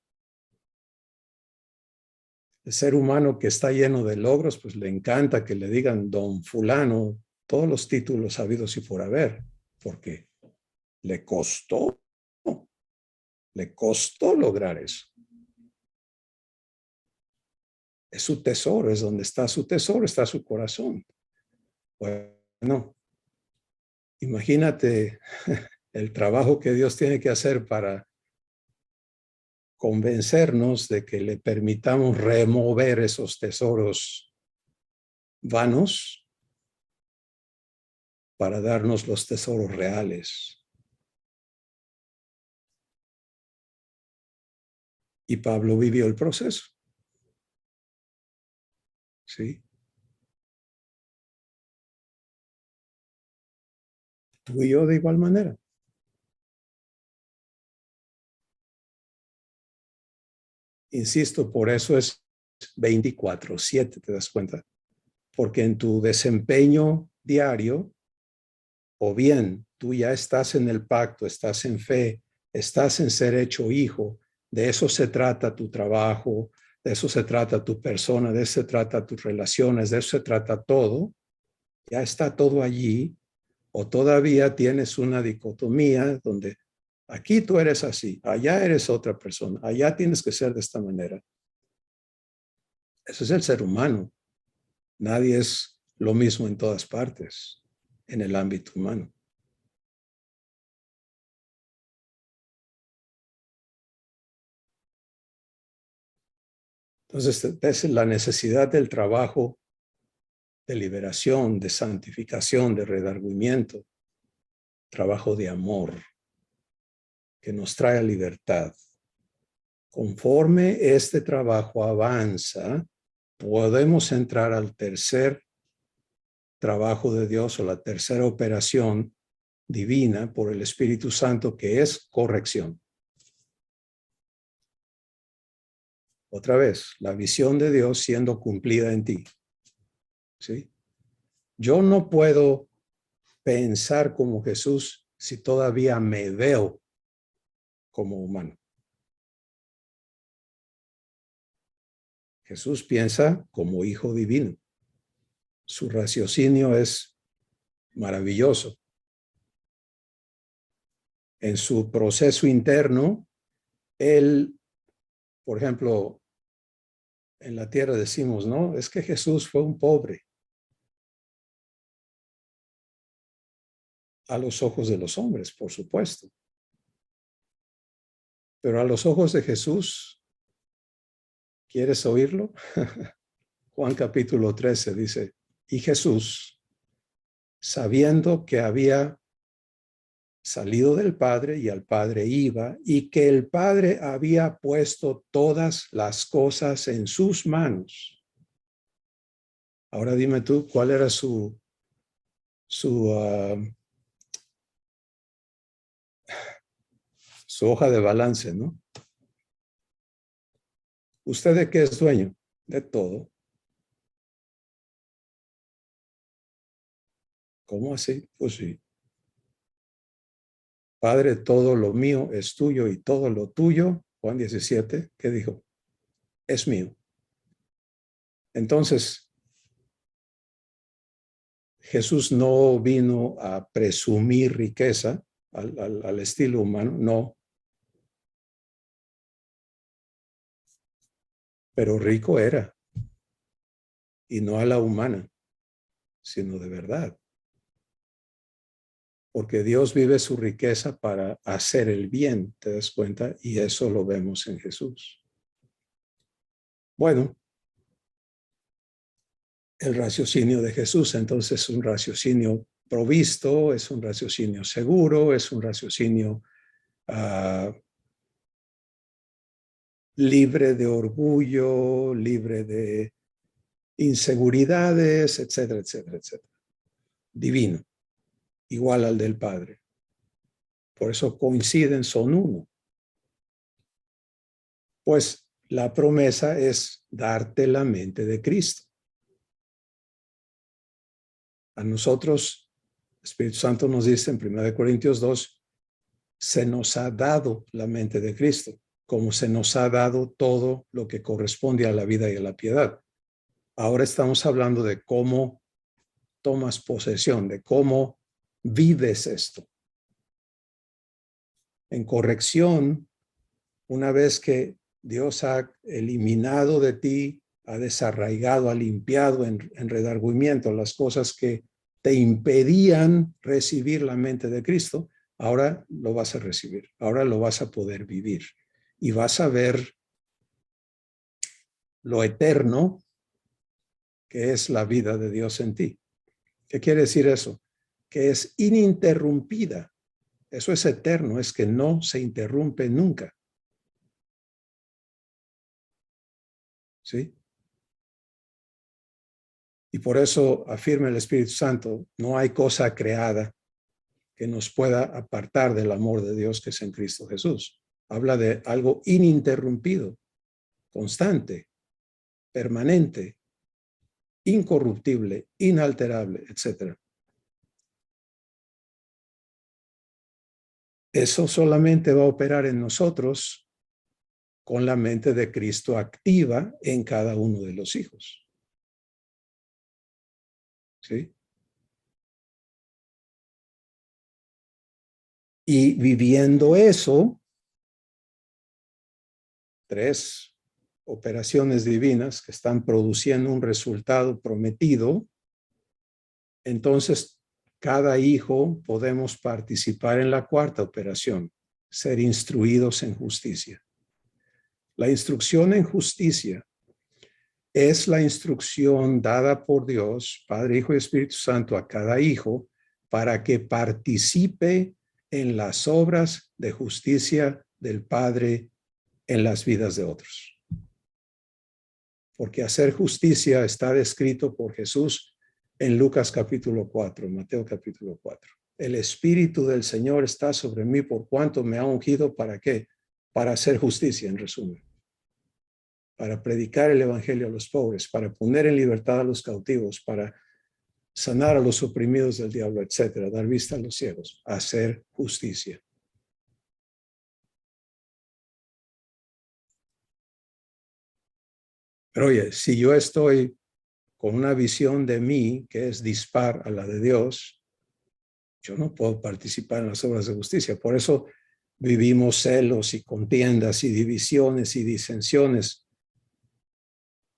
[SPEAKER 1] El ser humano que está lleno de logros, pues le encanta que le digan don fulano, todos los títulos habidos y por haber, porque le costó lograr eso. Es su tesoro, es donde está su tesoro, está su corazón. Bueno, imagínate el trabajo que Dios tiene que hacer para convencernos de que le permitamos remover esos tesoros vanos para darnos los tesoros reales. Y Pablo vivió el proceso. ¿Sí? Tú y yo de igual manera. Insisto, por eso es 24/7, ¿te das cuenta? Porque en tu desempeño diario, o bien tú ya estás en el pacto, estás en fe, estás en ser hecho hijo, de eso se trata tu trabajo, de eso se trata tu persona, de eso se trata tus relaciones, de eso se trata todo, ya está todo allí, o todavía tienes una dicotomía donde aquí tú eres así, allá eres otra persona, allá tienes que ser de esta manera. Eso es el ser humano. Nadie es lo mismo en todas partes, en el ámbito humano. Entonces, es la necesidad del trabajo de liberación, de santificación, de redargüimiento, trabajo de amor que nos trae libertad. Conforme este trabajo avanza, podemos entrar al tercer trabajo de Dios o la tercera operación divina por el Espíritu Santo, que es corrección. Otra vez, la visión de Dios siendo cumplida en ti. ¿Sí? Yo no puedo pensar como Jesús si todavía me veo como humano. Jesús piensa como hijo divino. Su raciocinio es maravilloso. En su proceso interno, él, por ejemplo, en la tierra decimos, ¿no? Es que Jesús fue un pobre a los ojos de los hombres, por supuesto. Pero a los ojos de Jesús, ¿quieres oírlo? Juan capítulo 13 dice, y Jesús, sabiendo que había salido del Padre y al Padre iba, y que el Padre había puesto todas las cosas en sus manos. Ahora dime tú, ¿cuál era su hoja de balance, ¿no? ¿Usted de qué es dueño? De todo. ¿Cómo así? Pues sí. Padre, todo lo mío es tuyo y todo lo tuyo, Juan 17, ¿qué dijo? Es mío. Entonces, Jesús no vino a presumir riqueza al estilo humano, no, pero rico era, y no a la humana, sino de verdad. Porque Dios vive su riqueza para hacer el bien, ¿te das cuenta? Y eso lo vemos en Jesús. Bueno, el raciocinio de Jesús entonces es un raciocinio provisto, es un raciocinio seguro, es un raciocinio libre de orgullo, libre de inseguridades, etcétera, etcétera, etcétera. Divino, igual al del Padre. Por eso coinciden, son uno. Pues la promesa es darte la mente de Cristo. A nosotros, el Espíritu Santo nos dice en 1 Corintios 2, se nos ha dado la mente de Cristo, como se nos ha dado todo lo que corresponde a la vida y a la piedad. Ahora estamos hablando de cómo tomas posesión, de cómo vives esto. En corrección, una vez que Dios ha eliminado de ti, ha desarraigado, ha limpiado en redargüimiento las cosas que te impedían recibir la mente de Cristo, ahora lo vas a recibir, ahora lo vas a poder vivir y vas a ver lo eterno que es la vida de Dios en ti. ¿Qué quiere decir eso? Que es ininterrumpida. Eso es eterno, es que no se interrumpe nunca. ¿Sí? Y por eso afirma el Espíritu Santo, no hay cosa creada que nos pueda apartar del amor de Dios que es en Cristo Jesús. Habla de algo ininterrumpido, constante, permanente, incorruptible, inalterable, etc. Eso solamente va a operar en nosotros con la mente de Cristo activa en cada uno de los hijos. ¿Sí? Y viviendo eso, 3 operaciones divinas que están produciendo un resultado prometido, entonces cada hijo podemos participar en la 4ª operación, ser instruidos en justicia. La instrucción en justicia es la instrucción dada por Dios, Padre, Hijo y Espíritu Santo, a cada hijo para que participe en las obras de justicia del Padre en las vidas de otros. Porque hacer justicia está descrito por Jesús en Lucas capítulo 4, Mateo capítulo 4. El Espíritu del Señor está sobre mí por cuanto me ha ungido, ¿para qué? Para hacer justicia, en resumen. Para predicar el evangelio a los pobres, para poner en libertad a los cautivos, para sanar a los oprimidos del diablo, etcétera, dar vista a los ciegos, hacer justicia. Pero oye, si yo estoy con una visión de mí que es dispar a la de Dios, yo no puedo participar en las obras de justicia. Por eso vivimos celos y contiendas y divisiones y disensiones.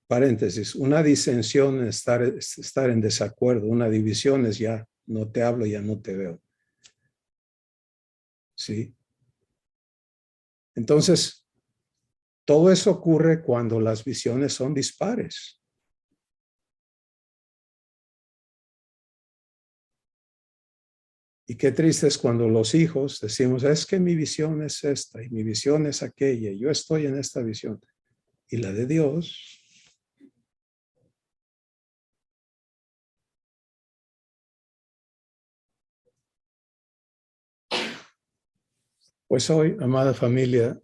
[SPEAKER 1] Paréntesis, una disensión es estar en desacuerdo, una división es ya no te hablo, ya no te veo. ¿Sí? Entonces, todo eso ocurre cuando las visiones son dispares. Y qué triste es cuando los hijos decimos, es que mi visión es esta y mi visión es aquella, y yo estoy en esta visión. Y la de Dios, pues hoy, amada familia,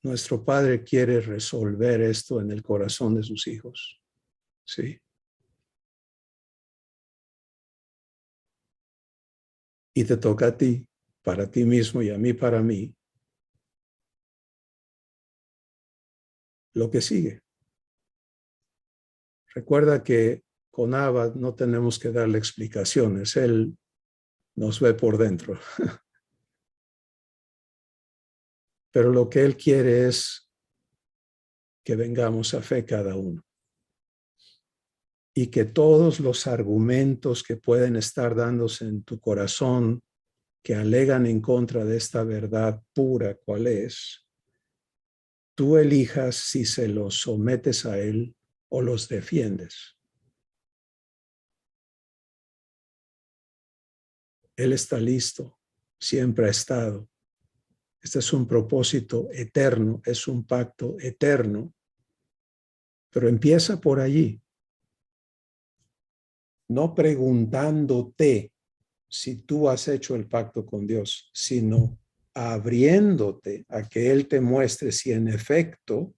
[SPEAKER 1] nuestro Padre quiere resolver esto en el corazón de sus hijos. ¿Sí? Y te toca a ti, para ti mismo y a mí para mí, lo que sigue. Recuerda que con Abba no tenemos que darle explicaciones, Él nos ve por dentro. Pero lo que Él quiere es que vengamos a fe cada uno. Y que todos los argumentos que pueden estar dándose en tu corazón, que alegan en contra de esta verdad pura, ¿cuál es? Tú elijas si se los sometes a Él o los defiendes. Él está listo, siempre ha estado, Este es un propósito eterno, es un pacto eterno, pero empieza por allí, no preguntándote si tú has hecho el pacto con Dios, sino abriéndote a que Él te muestre si en efecto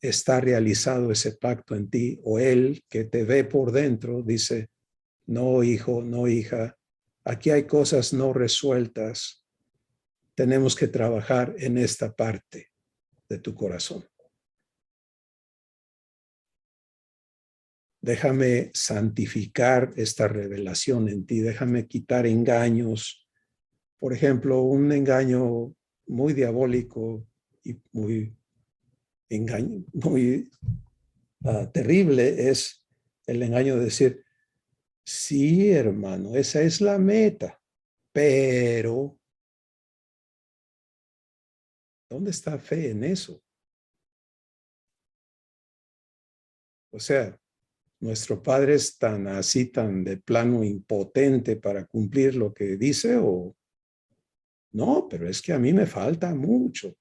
[SPEAKER 1] está realizado ese pacto en ti, o Él que te ve por dentro dice, no hijo, no hija, aquí hay cosas no resueltas, tenemos que trabajar en esta parte de tu corazón. Déjame santificar esta revelación en ti, déjame quitar engaños. Por ejemplo, un engaño muy diabólico y muy terrible es el engaño de decir, sí, hermano, esa es la meta, pero ¿dónde está fe en eso? O sea, nuestro Padre es tan así, tan de plano impotente para cumplir lo que dice, o no, pero es que a mí me falta mucho.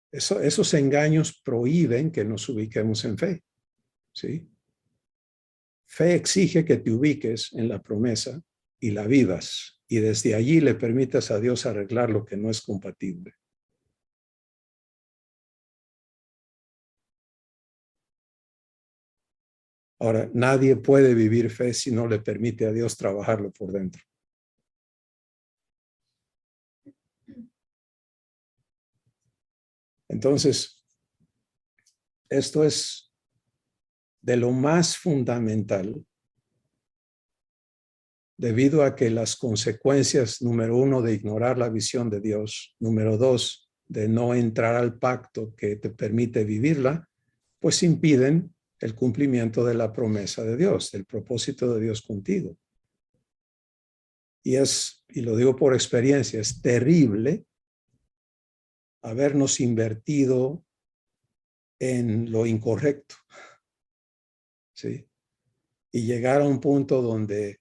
[SPEAKER 1] Esos engaños prohíben que nos ubiquemos en fe, ¿sí? Fe exige que te ubiques en la promesa y la vivas, y desde allí le permitas a Dios arreglar lo que no es compatible. Ahora, nadie puede vivir fe si no le permite a Dios trabajarlo por dentro. Entonces, esto es de lo más fundamental, debido a que las consecuencias, número uno, de ignorar la visión de Dios, número dos, de no entrar al pacto que te permite vivirla, pues impiden el cumplimiento de la promesa de Dios, del propósito de Dios contigo. Y lo digo por experiencia, es terrible habernos invertido en lo incorrecto, ¿sí? Y llegar a un punto donde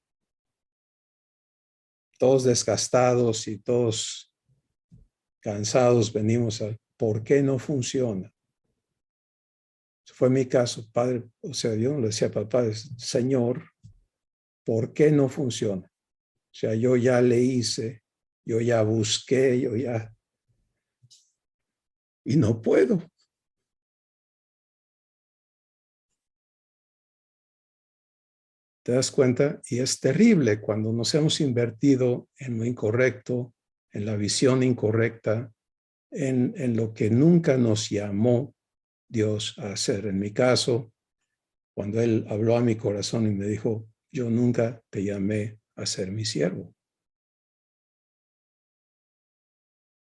[SPEAKER 1] todos desgastados y todos cansados venimos a, ¿por qué no funciona? Eso fue mi caso, padre, o sea, yo no le decía a papá, Señor, ¿por qué no funciona? O sea, yo ya le hice, yo ya busqué, y no puedo. ¿Te das cuenta? Y es terrible cuando nos hemos invertido en lo incorrecto, en la visión incorrecta, en lo que nunca nos llamó Dios a hacer. En mi caso, cuando Él habló a mi corazón y me dijo, yo nunca te llamé a ser mi siervo.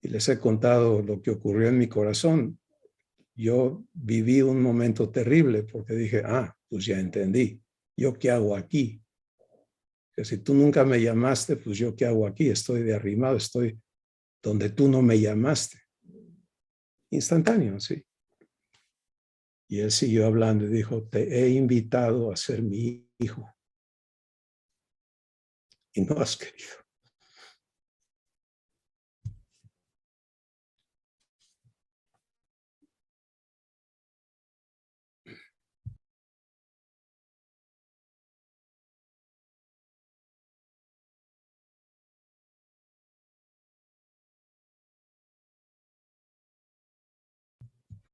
[SPEAKER 1] Y les he contado lo que ocurrió en mi corazón. Yo viví un momento terrible porque dije, pues ya entendí. ¿Yo qué hago aquí? Que si tú nunca me llamaste, pues yo qué hago aquí? Estoy de arrimado, estoy donde tú no me llamaste. Instantáneo, sí. Y él siguió hablando y dijo, te he invitado a ser mi hijo. Y no has querido.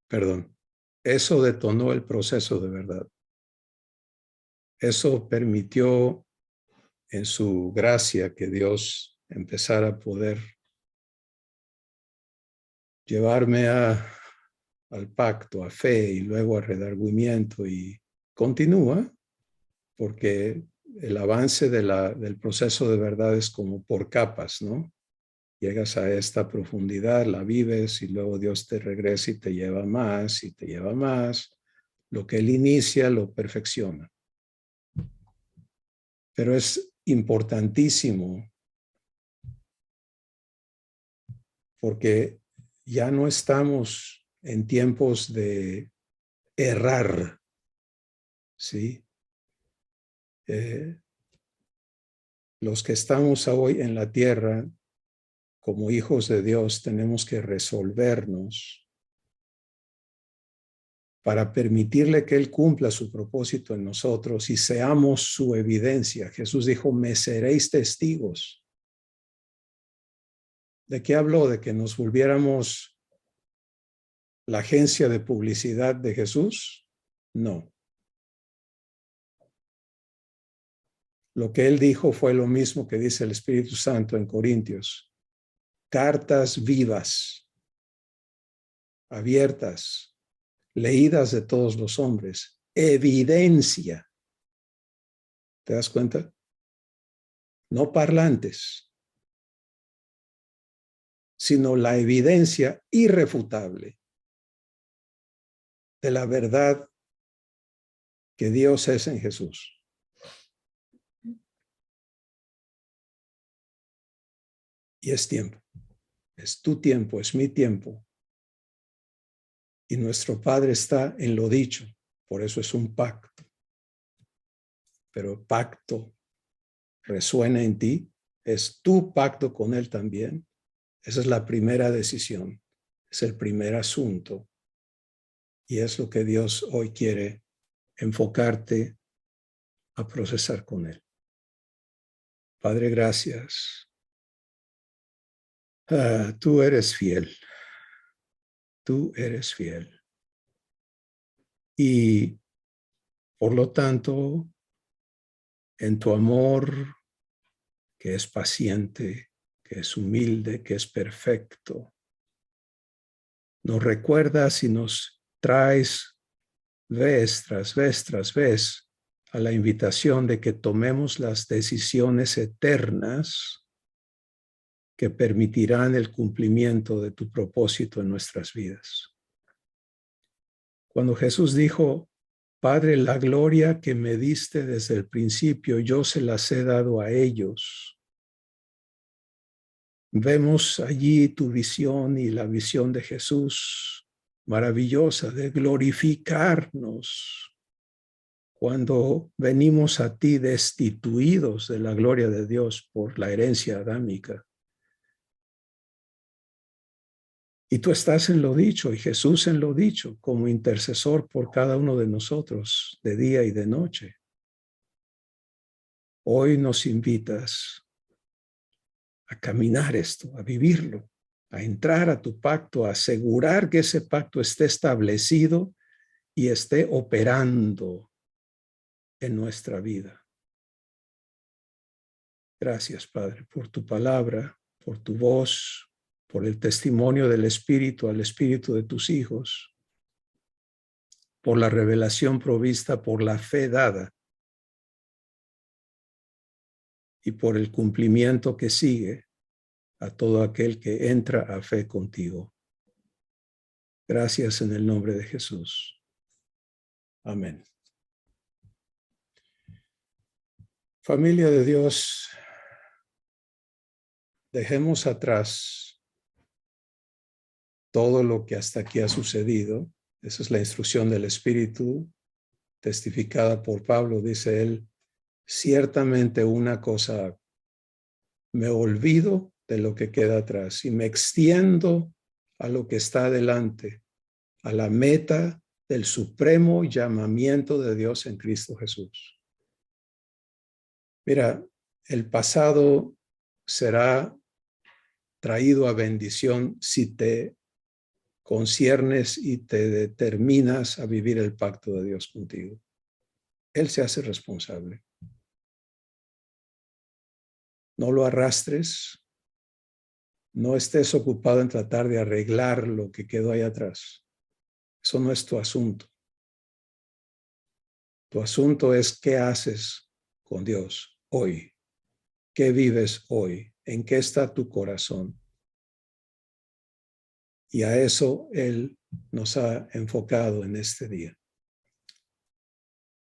[SPEAKER 1] Perdón. Eso detonó el proceso de verdad. Eso permitió en su gracia que Dios empezara a poder llevarme al pacto, a fe y luego a redargüimiento, y continúa porque el avance del proceso de verdad es como por capas, ¿no? Llegas a esta profundidad, la vives y luego Dios te regresa y te lleva más y te lleva más. Lo que Él inicia lo perfecciona. Pero es importantísimo porque ya no estamos en tiempos de errar, ¿sí? Los que estamos hoy en la tierra como hijos de Dios, tenemos que resolvernos para permitirle que Él cumpla su propósito en nosotros y seamos su evidencia. Jesús dijo, me seréis testigos. ¿De qué habló? ¿De que nos volviéramos la agencia de publicidad de Jesús? No. Lo que Él dijo fue lo mismo que dice el Espíritu Santo en Corintios. Cartas vivas, abiertas, leídas de todos los hombres, evidencia. ¿Te das cuenta? No parlantes, sino la evidencia irrefutable de la verdad que Dios es en Jesús. Y es tiempo, es tu tiempo, es mi tiempo. Y nuestro Padre está en lo dicho, por eso es un pacto. Pero el pacto resuena en ti, es tu pacto con Él también. Esa es la primera decisión, es el primer asunto. Y es lo que Dios hoy quiere enfocarte a procesar con Él. Padre, gracias. Tú eres fiel. Tú eres fiel. Y por lo tanto, en tu amor, que es paciente, que es humilde, que es perfecto, nos recuerdas y nos traes vez tras vez tras vez a la invitación de que tomemos las decisiones eternas que permitirán el cumplimiento de tu propósito en nuestras vidas. Cuando Jesús dijo, Padre, la gloria que me diste desde el principio, yo se las he dado a ellos. Vemos allí tu visión y la visión de Jesús maravillosa de glorificarnos cuando venimos a ti destituidos de la gloria de Dios por la herencia adámica. Y tú estás en lo dicho y Jesús en lo dicho como intercesor por cada uno de nosotros de día y de noche. Hoy nos invitas a caminar esto, a vivirlo, a entrar a tu pacto, a asegurar que ese pacto esté establecido y esté operando en nuestra vida. Gracias, Padre, por tu palabra, por tu voz, por el testimonio del Espíritu al Espíritu de tus hijos, por la revelación provista, por la fe dada y por el cumplimiento que sigue a todo aquel que entra a fe contigo. Gracias en el nombre de Jesús. Amén. Familia de Dios, dejemos atrás todo lo que hasta aquí ha sucedido. Esa es la instrucción del Espíritu, testificada por Pablo. Dice él, ciertamente una cosa hago, me olvido de lo que queda atrás y me extiendo a lo que está adelante, a la meta del supremo llamamiento de Dios en Cristo Jesús. Mira, el pasado será traído a bendición si te conciernes y te determinas a vivir el pacto de Dios contigo. Él se hace responsable. No lo arrastres, no estés ocupado en tratar de arreglar lo que quedó ahí atrás. Eso no es tu asunto. Tu asunto es qué haces con Dios hoy, qué vives hoy, en qué está tu corazón. Y a eso Él nos ha enfocado en este día.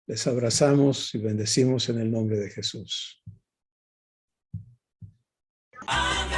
[SPEAKER 1] Les abrazamos y bendecimos en el nombre de Jesús. Amén.